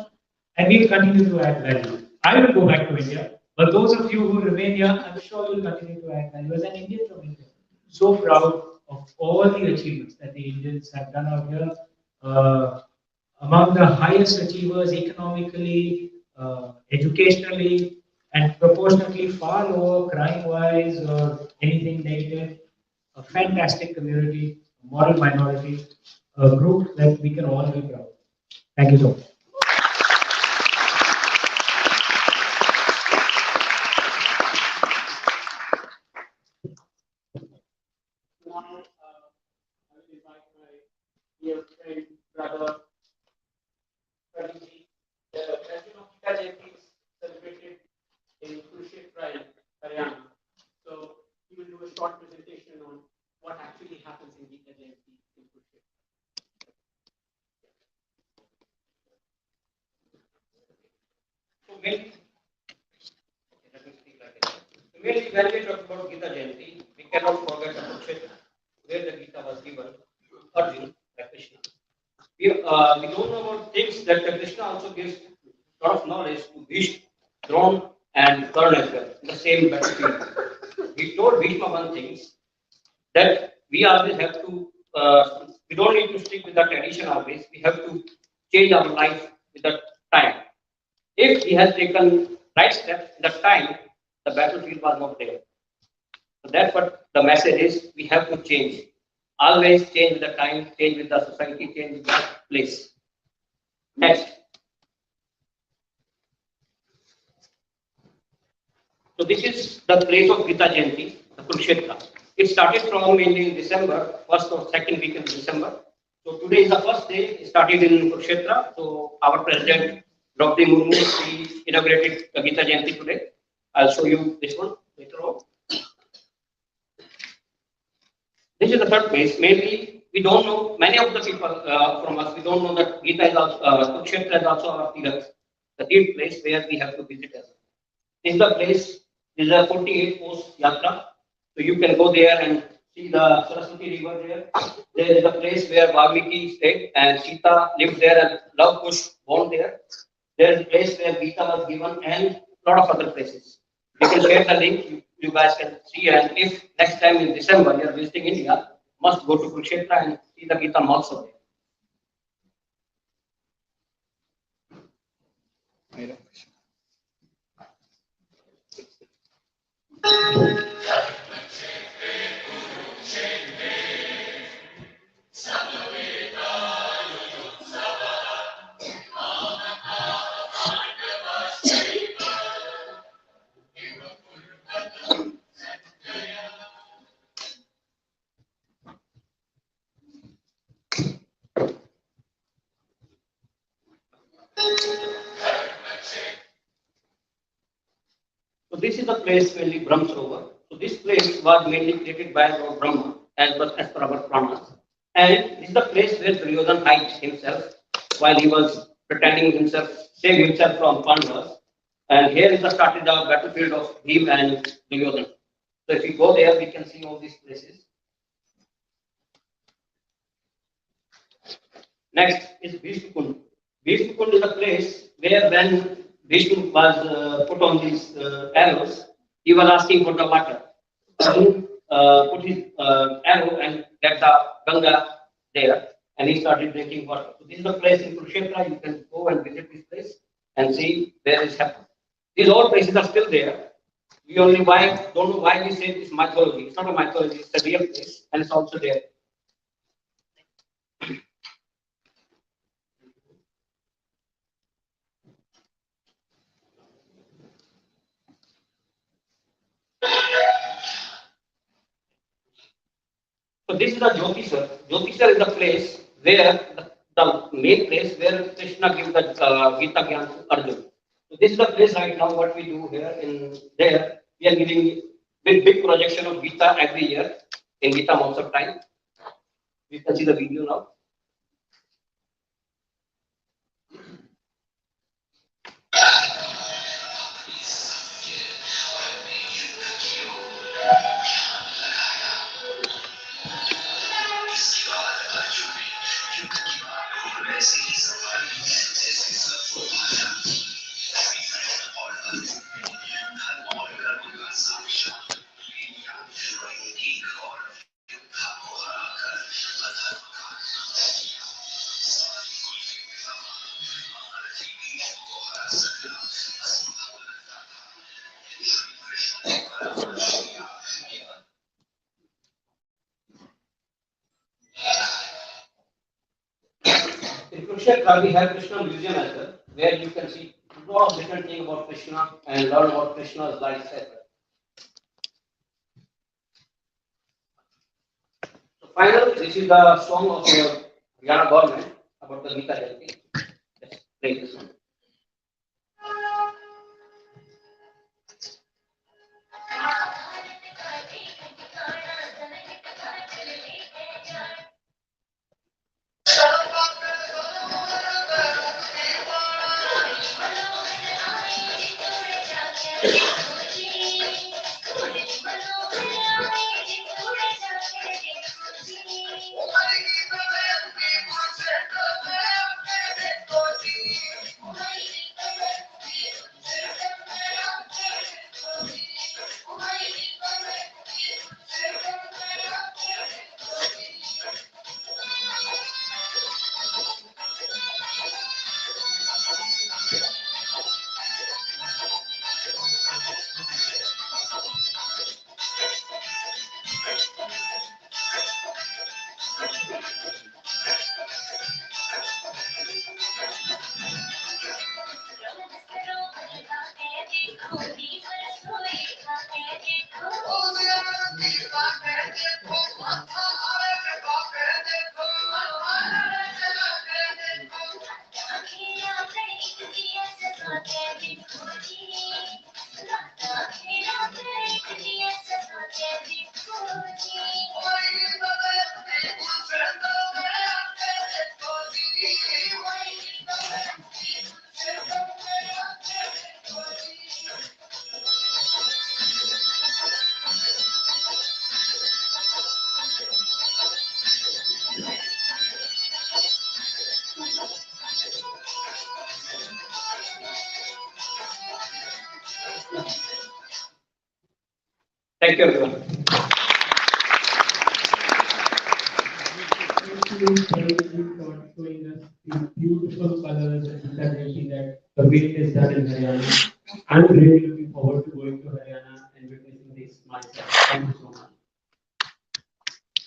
And we'll continue to add value. I will go back to India, but those of you who remain here, I'm sure you'll continue to add value. As an Indian from India, so proud of all the achievements that the Indians have done out here. Among the highest achievers economically, educationally, and proportionately far lower crime-wise or anything negative. A fantastic community, a moral minority, a group that we can all be proud of. Thank you so much. Now, I will invite my dear friend, brother, Pradeep. The Ssuk Gita Jayanti is celebrated in Kurukshetra, Haryana. So he will do a short presentation on what actually happens in Gita Jayanti in Kurukshetra. So mainly, when we talk about Gita Jayanti, we cannot forget Kurukshetra, where the Gita was given, Arjuna, by Krishna. We don't know about things that Krishna also gives a lot of knowledge to Bhishma, Drona, and Karna as well, in the same battlefield. We told Bhishma one thing, that we always have to, we don't need to stick with the tradition always, we have to change our life with the time. If he has taken right steps in the time, the battlefield was not there. So that's what the message is, we have to change. Always change with the time, change with the society, change with the place. Next. So this is the place of Gita Jayanti, the Kurukshetra. It started from mainly in December, first or second week in December. So today is the first day. It started in Kurukshetra. So our president, Dr. Murmu, he inaugurated the Gita Jayanti today. I'll show you this one later on. This is the third place. Maybe we don't know, many of the people from us, we don't know that Gita is also, Kurukshetra is also our Tirath, the third place where we have to visit as well. This is the place, this is a 48 post yatra. So you can go there and see the Saraswati river there. There is a place where Valmiki stayed and Sita lived there and Love Kush born there. There is a place where Gita was given and a lot of other places. We can share the link, you guys can see, and if next time in December you are visiting India, must go to Kurukshetra and see the Gita Mahotsav there. So this is the place mainly Brahma Sarovar. So this place was mainly created by Lord Brahma as per our Puranas. And this is the place where Duryodhana hides himself while he was pretending himself, save himself from Pandavas. And here is the started the battlefield of Bhim and Duryodhana. So if we go there, we can see all these places. Next is Bhishma Kund. Bhishma Kund is a place where when Bhishma was put on these arrows, he was asking for the water. So put his arrow and get the Ganga there, and he started drinking water. So this is the place in Kurukshetra. You can go and visit this place and see where it's happened. These all places are still there. We only don't know why we say it's mythology. It's not a mythology, it's a real place, and it's also there. So this is the Jyotisar. Jyotisar is the place where the main place where Krishna gives the Gita Gyan to Arjuna. So this is the place right now. What we do here in there, we are giving big projection of Gita every year in Gita Mahotsav time. You can see the video now. In Kurukshetra, we have Krishna Museum as well, where you can see a lot of different things about Krishna and learn about Krishna's life cycle. So finally, this is the song of the Haryana government about the Gita Jayanti. Let's play this one. Thank you, everyone. Thank you for showing us the beautiful colors and vitality that the way it is done in Haryana. I'm really looking forward to going to Haryana and witnessing this myself. Thank you so much.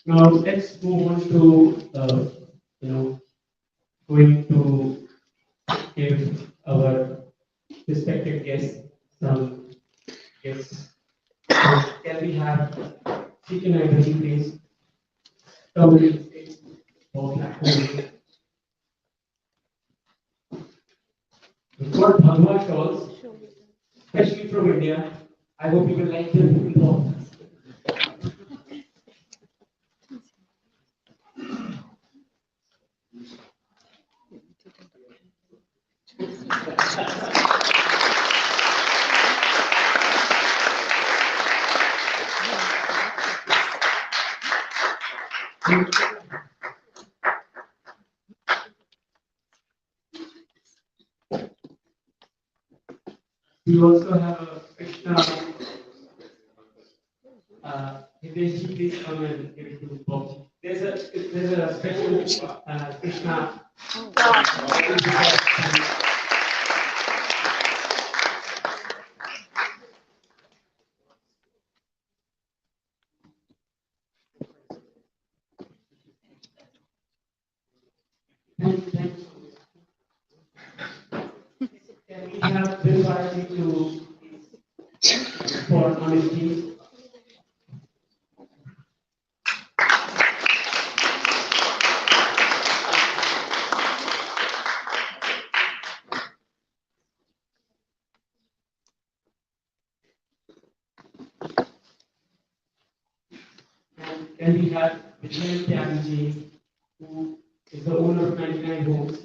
Now let's move on to you know going to give our respected guests some gifts. Can we have chicken and veggie please? Come to the stage for platform. We've got Bhagwa shawls, especially from India. I hope you will like them. We also have a Krishna. Hitesh, please come and give it to Bob. There's a special Krishna. Thank you. Can we have Bill Riley to for on his team? And can we have Vijay Tyagiji, who is the owner of 99 Homes,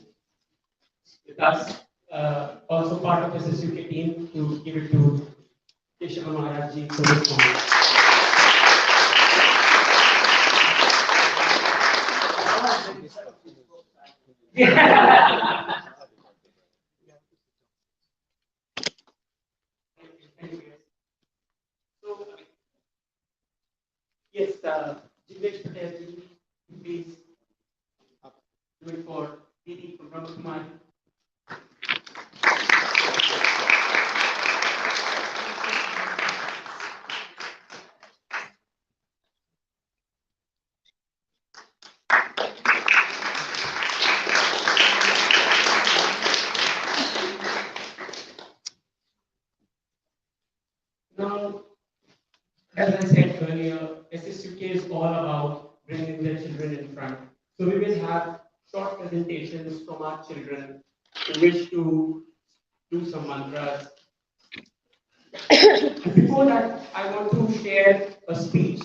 with us, also part of the Ssuk team, to give it to Keshava Maharajji for this moment. So, yes, Jivesh Patel, please do it for Didi from Brahma. Now, as I said earlier, Ssuk is all about bringing the children in front. So we will have short presentations from our children who wish to do some mantras. And before that, I want to share a speech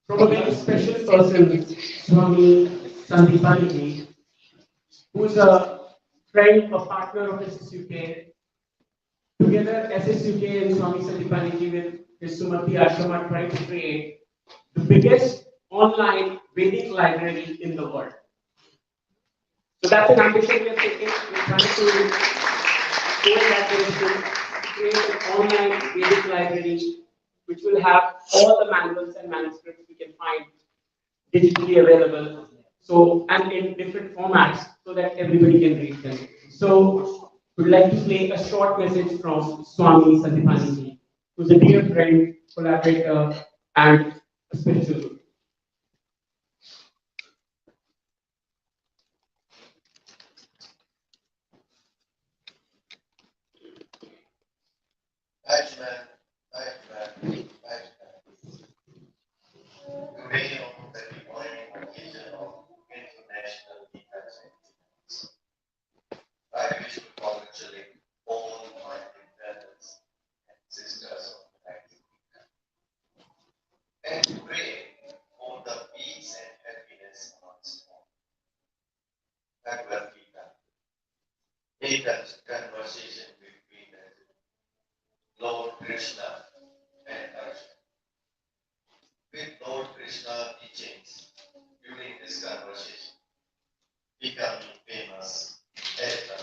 from a very special person, Swami Sandipaniji, who is a friend, a partner of Ssuk. Together, Ssuk and Swami Sandipaniji with his Sumati Ashrama tried to create the biggest online Vedic library in the world. So that's an ambition we are taking. We're trying to go in that direction, create an online Vedic library which will have all the manuals and manuscripts we can find digitally available. So, and in different formats so that everybody can read them. So, we'd like to play a short message from Swami Sandipaniji, who's a dear friend, collaborator, and a spiritual guru. Today on the divine occasion of International Gita Jayanti, I wish to congratulate all my brothers and sisters of the and to pray for the peace and happiness amongst all. Bhagavad Gita, a conversation between Lord Krishna and Arjuna. With Lord Krishna teachings during this conversation becoming famous as the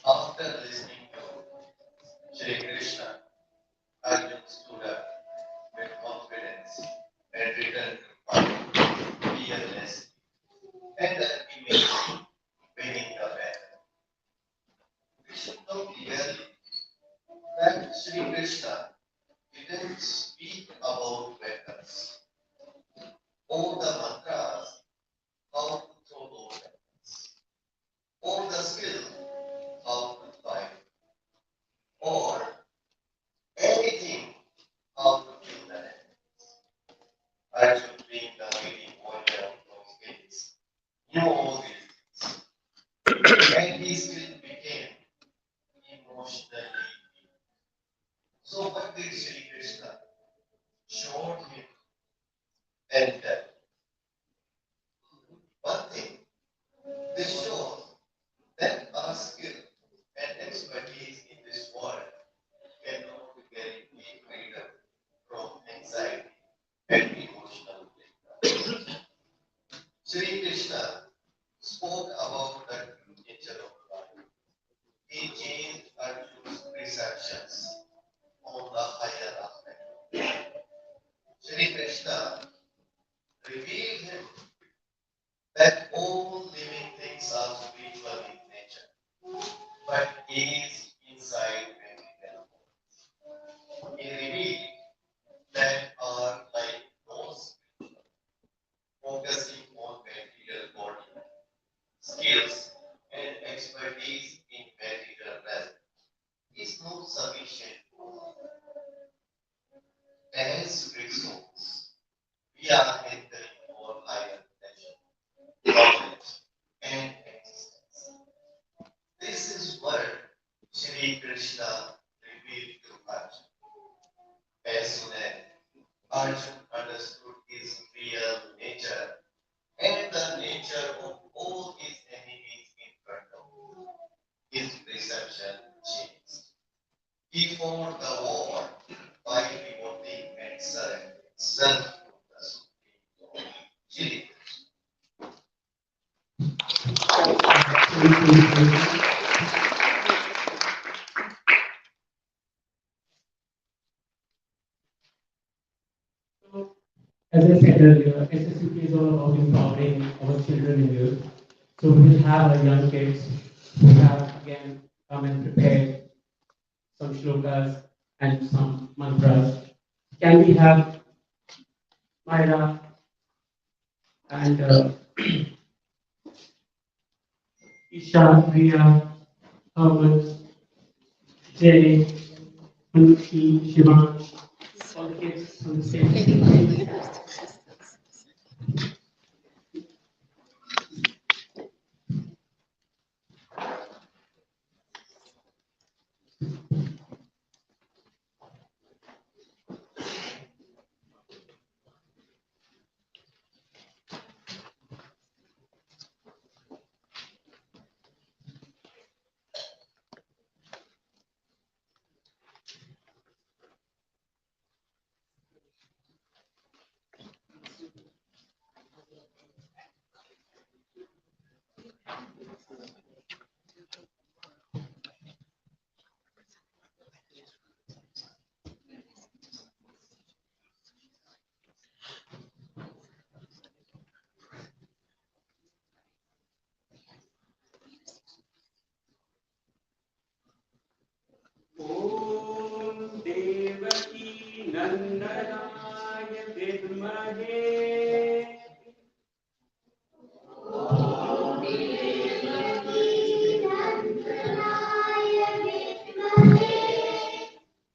After listening to Shri Krishna Arjun being the leading warrior of those days, knew all these things. And he still became emotionally weak. So what did Sri Krishna showed him? And one thing, this shows that our skill and expertise in this world cannot guarantee freedom from anxiety and emotional breakdown. Sri Krishna spoke about the true nature of life. He changed Arjun's perceptions on the higher aspect. Sri Krishna revealed him that all living things are spiritual in nature, but is inside material. He revealed that are like those focusing on material body, skills, and expertise in material realm is not sufficient. As spirit souls, we are entering for higher pleasure, knowledge, and existence. This is what Shri Krishna revealed to Arjuna. As soon as Arjuna understood his real nature and the nature of all his enemies in front of him, his perception changed. He fought the war by devoting and surrendering self to the Supreme Lord. Shri As I said earlier, SSUP is all about empowering our children and youth. So we will have our young kids who have again come and prepared some shlokas and some mantras. Can we have Myra and Isha, Ria, Herman, Jay, Anushi, Shivansh, all the kids on the stage. ॐ देवकी नन्दनाय विद्महे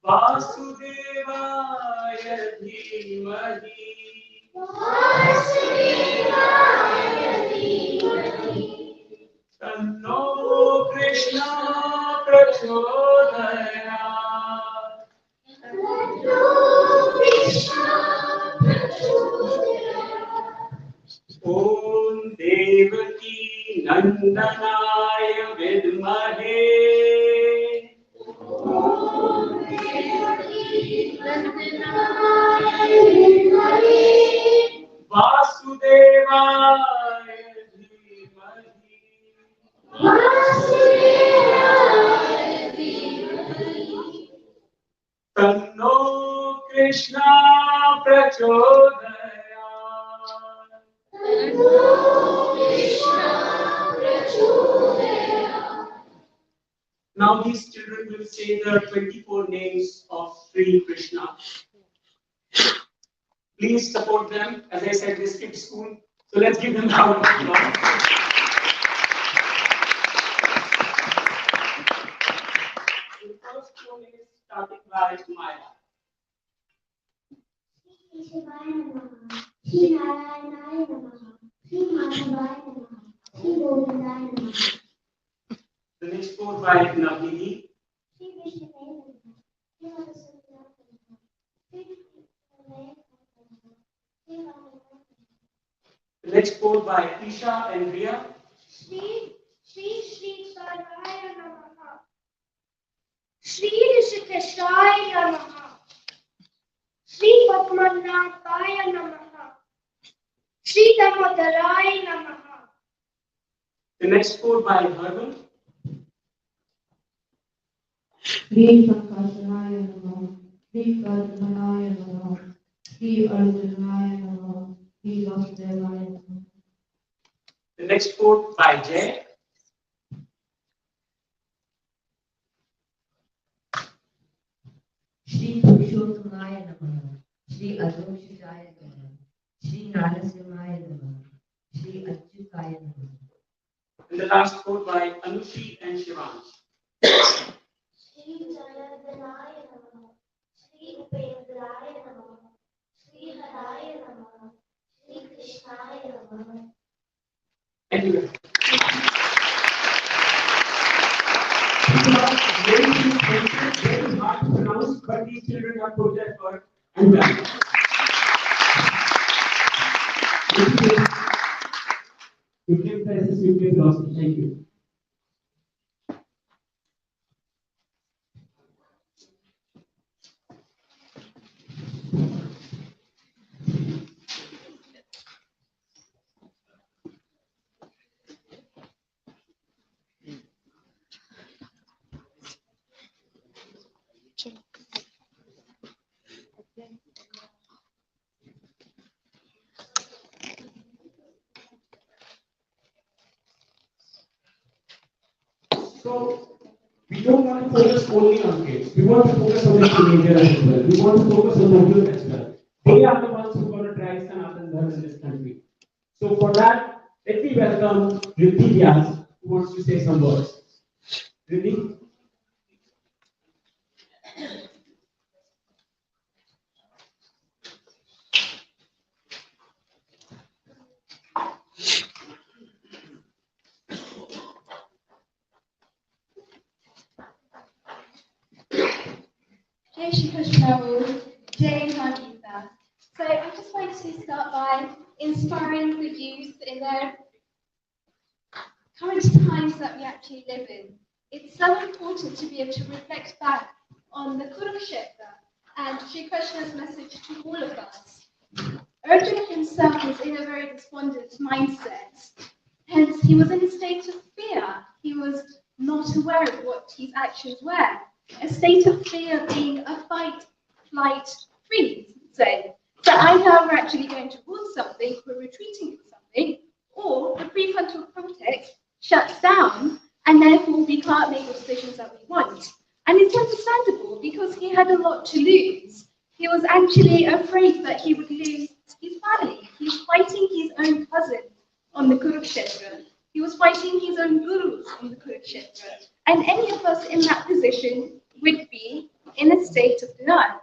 वासुदेवाय धीमहि तन्नो कृष्ण प्रचोदयात्। ॐ देवकी नन्दनाय विद्महे वासुदेवाय धीमहि तन्नो कृष्ण प्रचोदयात्। Now these children will say the 24 names of Sri Krishna. Please support them. As I said, they skipped school. So let's give them a round of applause. The first one is starting by Maya. Shri Narayanaya Namaha, Shri Madhavaya Namaha, Shri Govindaya Namaha. The next four by Navini. Shri Vishnuvaya Namaha, Shri Madhusudana Namaha, Shri Vishnuvaya Namaha, Shri Madhavaya Namaha. The next four by Isha and Ria. Shri Sarvaya Namaha, Shri Rishikeshaya Namaha, Shri Padmanathaya Namaha, Shri Damodaraya Namaha. The next four by Harman. Shri Sankashanaya Namaha, Shri Padmanaya Namaha, Shri Arjunaya Namaha, Shri Vasudevaya Namaha. The next four by Jay. Shri Purushottamaya Namaha, Shri Adoshitaya Namaha, Shri Narasimhaya Namaha, Shri Achyutaya Namaha. And the last four by Anushi and Shivansh. Shri Jayadhanaya Namaha, Shri Upendraya Namaha, Shri Haraya Namaha, Shri Krishnaya Namaha. Thank you. Very hard to pronounce, but these children have put their effort and done. You can presses, you can lost. Thank you. So we don't want to focus only on kids. We want to focus on the teenagers as well. We want to focus on the youth as well. They are the ones who are going to drive Sanatan Dharma in this country. So for that, let me welcome Riddhi Vyas, who wants to say some words. Riddhi? Jai Shri Krishna, Jai Gita. So I just like to start by inspiring the youth in their current times that we actually live in. It's so important to be able to reflect back on the Kurukshetra and Shri Krishna's message to all of us. Arjuna himself was in a very despondent mindset. Hence, he was in a state of fear. He was not aware of what his actions were. A state of fear being a fight, flight, freeze, say. So either we're actually going towards something, we're retreating from something, or the prefrontal cortex shuts down, and therefore we can't make the decisions that we want. And it's understandable because he had a lot to lose. He was actually afraid that he would lose his family. He's fighting his own cousin on the Kurukshetra. He was fighting his own gurus on the Kurukshetra. And any of us in that position would be in a state of denial.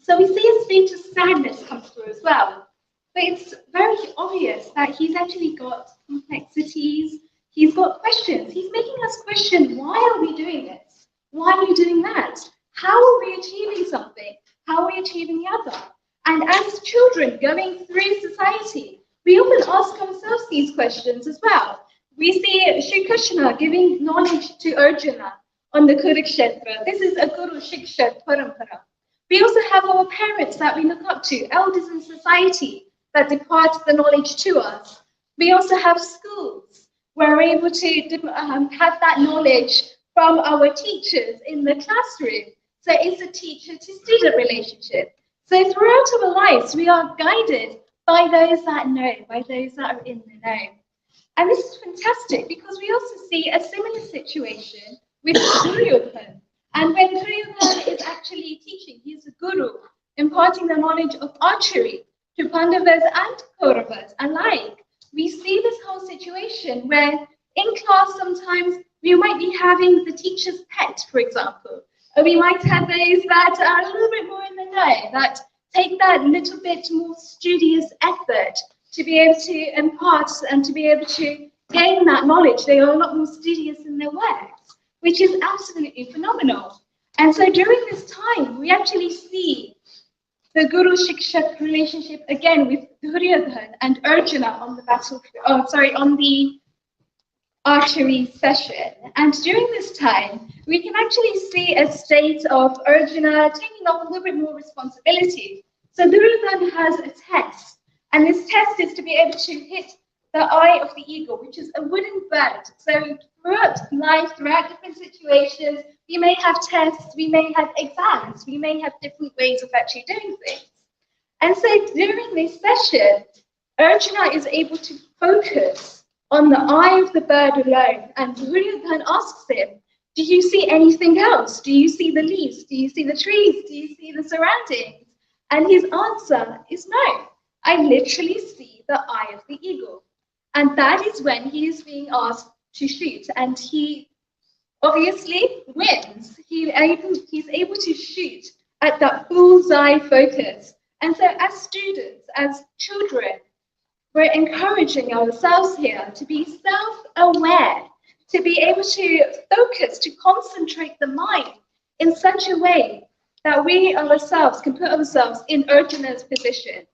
So we see a state of sadness come through as well. But it's very obvious that he's actually got complexities, he's got questions. He's making us question, why are we doing this? Why are we doing that? How are we achieving something? How are we achieving the other? And as children going through society, we often ask ourselves these questions as well. We see Shri Krishna giving knowledge to Arjuna on the Kurukshetra. This is a Guru Shiksha Parampara. We also have our parents that we look up to, elders in society that depart the knowledge to us. We also have schools where we're able to have that knowledge from our teachers in the classroom. So it's a teacher-to-student relationship. So throughout our lives, we are guided by those that know, by those that are in the know. And this is fantastic because we also see a similar situation with Duryodhana. And when Duryodhana is actually teaching, he's a guru, imparting the knowledge of archery to Pandavas and Kauravas alike. We see this whole situation where in class sometimes we might be having the teacher's pet, for example. Or we might have those that are a little bit more in the know, that take that little bit more studious effort to be able to impart and to be able to gain that knowledge. They are a lot more studious in their works, which is absolutely phenomenal. And so during this time, we actually see the Guru Shikshak relationship again with Duryodhana and Arjuna on the on the archery session. And during this time, we can actually see a state of Arjuna taking on a little bit more responsibility. So Duryodhana has a test, and this test is to be able to hit the eye of the eagle, which is a wooden bird. So throughout life, throughout different situations, we may have tests, we may have exams, we may have different ways of actually doing things. And so during this session, Arjuna is able to focus on the eye of the bird alone, and Duryodhana asks him, do you see anything else? Do you see the leaves? Do you see the trees? Do you see the surroundings? And his answer is no. I literally see the eye of the eagle. And that is when he is being asked to shoot, and he obviously wins. He's able to shoot at that bullseye focus. And so as students, as children, we're encouraging ourselves here to be self-aware, to be able to focus, to concentrate the mind in such a way that we ourselves can put ourselves in Arjuna's position,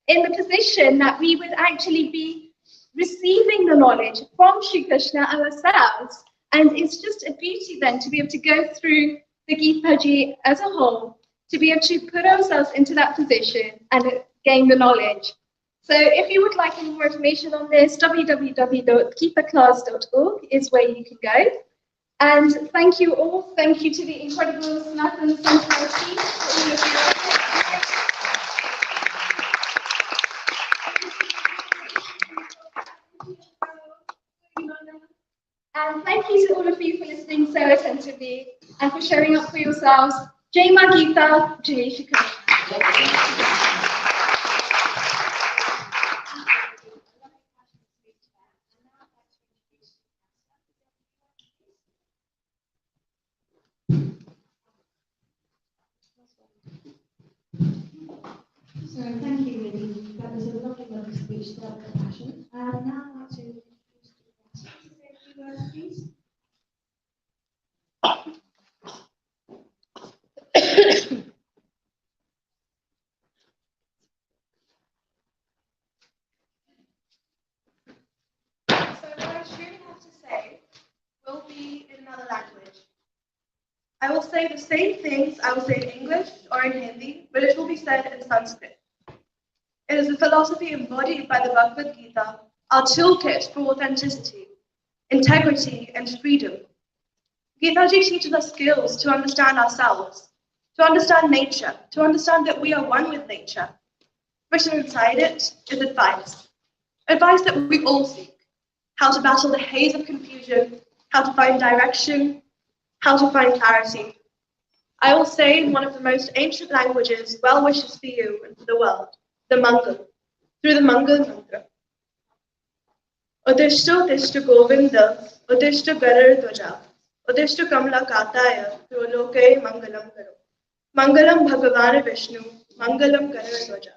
in the position that we would actually be receiving the knowledge from Shri Krishna ourselves. And it's just a beauty then to be able to go through the Gita Ji as a whole, to be able to put ourselves into that position and gain the knowledge. So if you would like any more information on this, www.gitaclass.org is where you can go. And thank you all. Thank you to the incredible Sanatana Sankar team for all of your efforts. And thank you to all of you for listening so attentively and for showing up for yourselves. Jai Ma Gita, Jai Shri Krishna. So thank you, Mindy. That was a lovely, lovely speech about compassion. Now I'd like to introduce the say a few words, please. So what I truly have to say will be in another language. I will say the same things I will say in English or in Hindi, but it will be said in Sanskrit. It is a philosophy embodied by the Bhagavad Gita, our toolkit for authenticity, integrity, and freedom. Gitaji teaches us skills to understand ourselves, to understand nature, to understand that we are one with nature. Written inside it is advice. Advice that we all seek. How to battle the haze of confusion, how to find direction, how to find clarity. I will say in one of the most ancient languages, well wishes for you and for the world, the Mangal, through the Mangal mantra. Udishto Tishto Govinda, Udishto Garar Dwaja, Udishto Kamla Kataya, Loke Mangalam Karo. Mangalam Bhagavana Vishnu, Mangalam Garar Dwaja,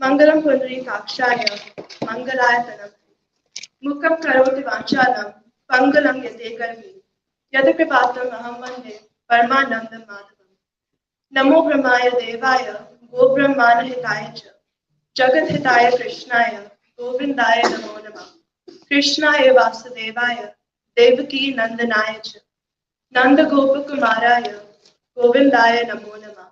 Mangalam Pundri Kakshaya, Mangalaya Tanam, Mukam Karoti Vanchanam, Pangalam Yate Karmi, Yatakripattam Aham Vande, Paramanandam Madhavam. Namo Brahmaya Devaya, Go Brahmana Hitaya Cha, Jagat Hitaya Krishnaya, Govindaya Namo Namah. Krishnaya Vasudevaya, Devaki Nandanaya Cha, Nanda Gopa Kumaraya, Govindaya Namo Namah.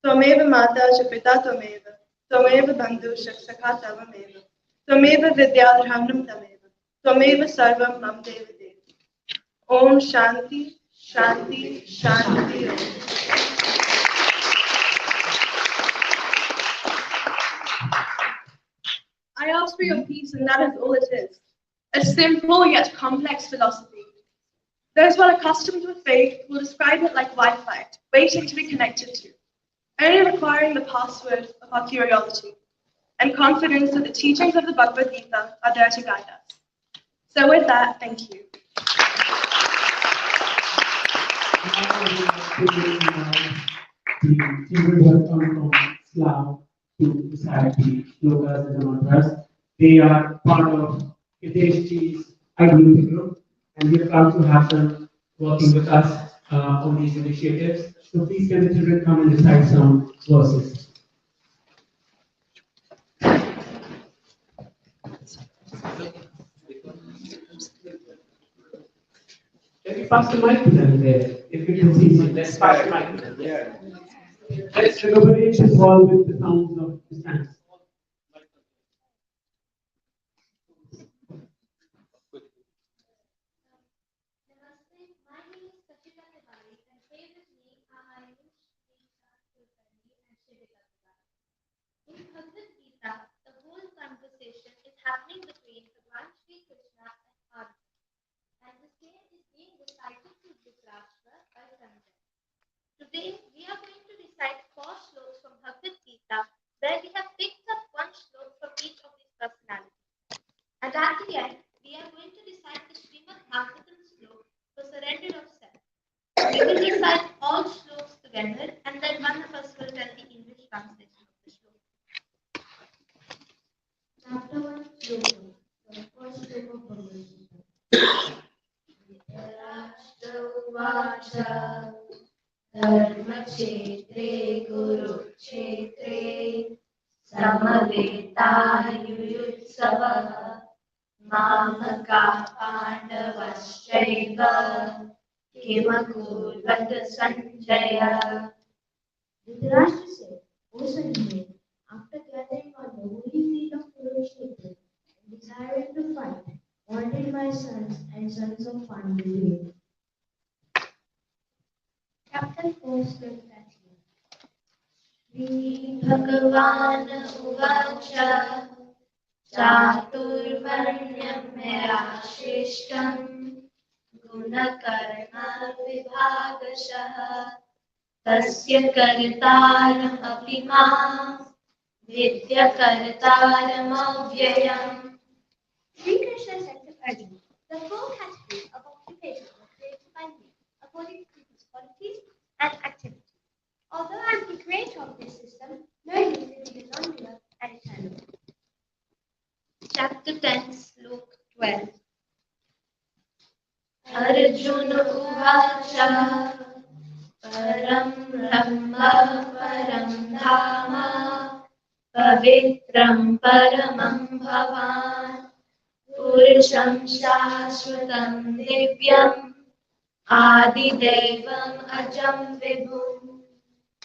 Tvameva Mata Cha Pita Tvameva, Tvameva Bandhu Shakshakha Tavameva, Tvameva Vidyadharmam Tameva, Tvameva Sarvam Mam Deva Deva. Om Shanti, Shanti, Shanti. I ask for your peace, and that is all it is. A simple yet complex philosophy. Those who are accustomed to faith will describe it like Wi-Fi, waiting to be connected to, only requiring the password of our curiosity and confidence that the teachings of the Bhagavad Gita are there to guide us. So with that, thank you. We welcome from Slav to recite the shlokas and the mantras. They are part of Hideshji's IDP group, and we have come to have them working with us on these initiatives. So please can the children come and recite some verses. Can you pass the mic to them there? If you can see, let's pass the mic to them. Yeah. Let's reverberate this hall with the sounds of the hands. Namaste, my name is Ssuk Gita Jayanti, and here with me are my niece, Ssuk and Shivika. In Bhagavad Gita, the whole conversation is happening between Bhagavan Sri Krishna and Arjuna, and the same is being recited to Dhritarashtra by Sanjay. Today, we are going to recite 4 slokas from Bhagavad Gita, where we have picked up 1 sloka from each of these personalities. And at the end, we are going to recite the Srimad Bhagavatam sloka for surrender of self. We will recite all slokas together, and then one of us will tell the English translation of the sloka. Chapter 1 Sloka. The first sloka of Bhagavad Gita. Rashtravacha Dharmakshetre Kurukshetre Samaveta Mamaka Pandavaschaiva Kimakurvat Sanjaya. Dhritarashtra said, O Sanjay, after gathering on the holy field of Kurukshetra and desiring to fight, what did my sons and sons of Pandu do? Chapter 4 Sloka. Shri Bhagavan Uvacha Chaturvarnyam Mera Shrishtam Gunakarma Vibhagashaha Tasya Kartaram Apima Vidya Kartaram Avyayam. Sri Krishna said to Arjuna, the 4 categories of occupation were created by me according to people's qualities and activities. Although I am the creator of this system, no unity is non-dual and eternal. Chapter 10, Slok 12. Arjuna Uvacha Param Brahma Param Dhama Pavitram Paramam Bhavan Purusham Shashvatam Divyam Adi Devam Ajam Vibhum.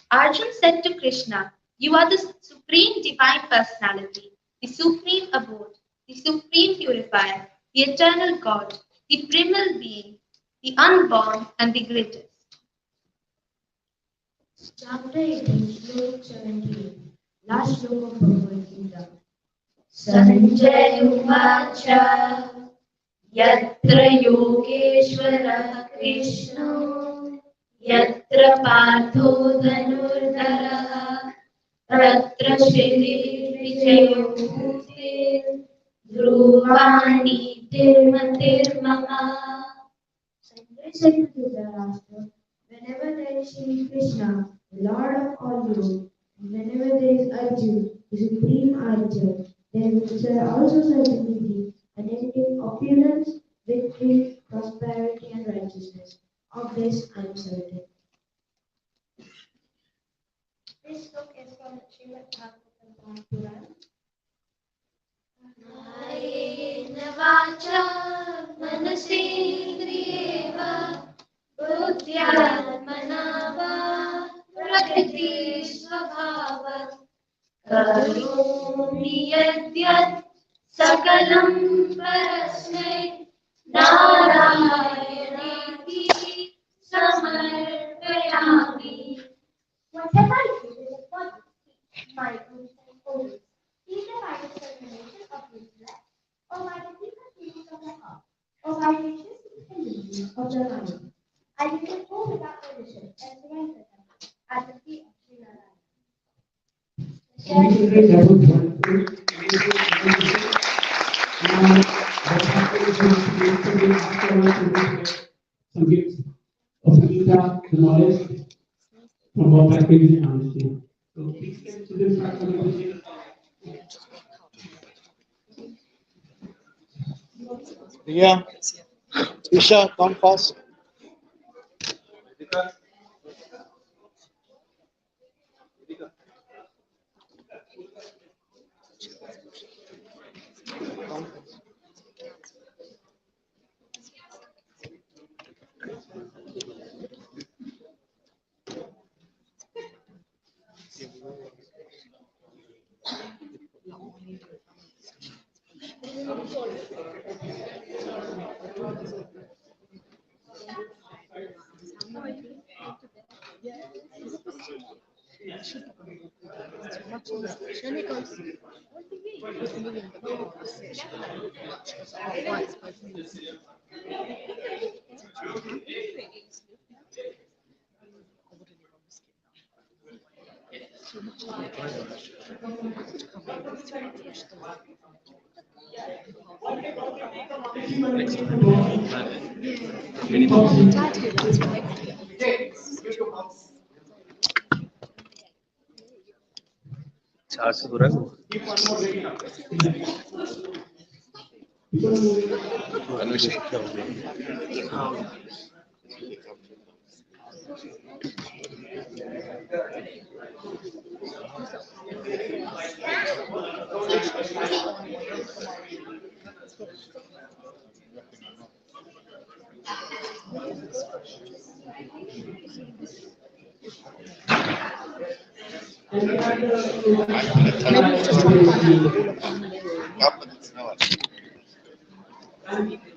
Arjuna said to Krishna, you are the supreme divine personality, the supreme abode, the supreme purifier, the eternal God, the primal being, the unborn and the greatest. Chapter 18, Slok 17. Last sloka of Bhagavad Gita. Sanjay Uvacha Yatra Yogeshwara Krishna Yatra Partho Dhanurdhara Tatra Shri Vijayo Bhutir Dhruvani Tirmatir Mama. Sanjay said to Dhritarashtra, whenever there is Shri Krishna, the Lord of all you, and whenever there is Arjuna, the supreme Arjuna, there will also certainly be an ending opulence, victory, prosperity, and righteousness. Of this I am certain. This book is from Srimad Bhagavatam Puran. Mayena vacha manasindriyeva buddhyatmana va prakriti svabhavat karomi yadyat sakalam parasmai Narayanati samarpayami. Whatever I do is body, my goods and orders, either by the termination of the intellect, or by the deeper feelings of the heart, or by the intrinsic tendencies of the mind. I do it all without volition and surrender them at the feet of Sri some gifts of Gita, the knowledge from what I previously understood. So please can children Yeah. Isha, come fast. चार से हो रहा है वो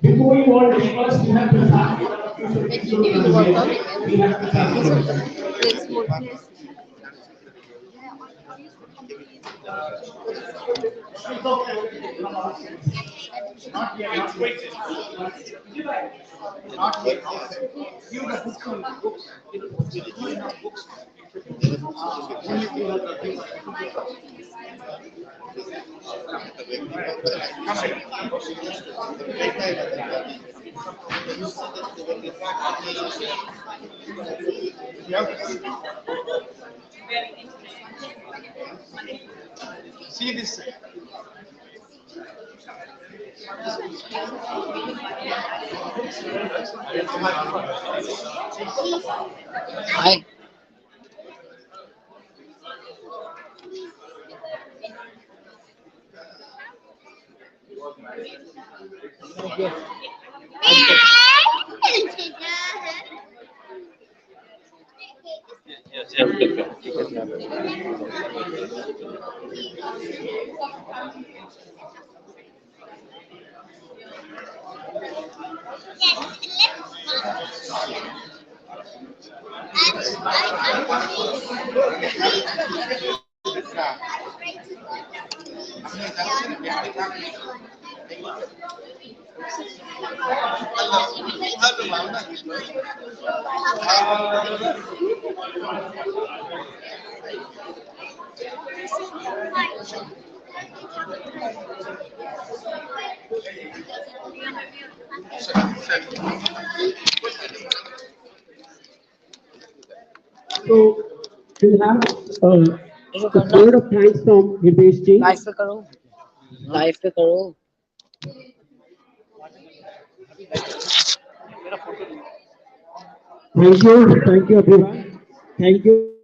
Before you all disperse, we have to start a few seconds of time. We have to start. See this. Hi. So we have a word of thanks from Hitesh ji. Life पे करो life पे करो Thank you everyone. Thank you.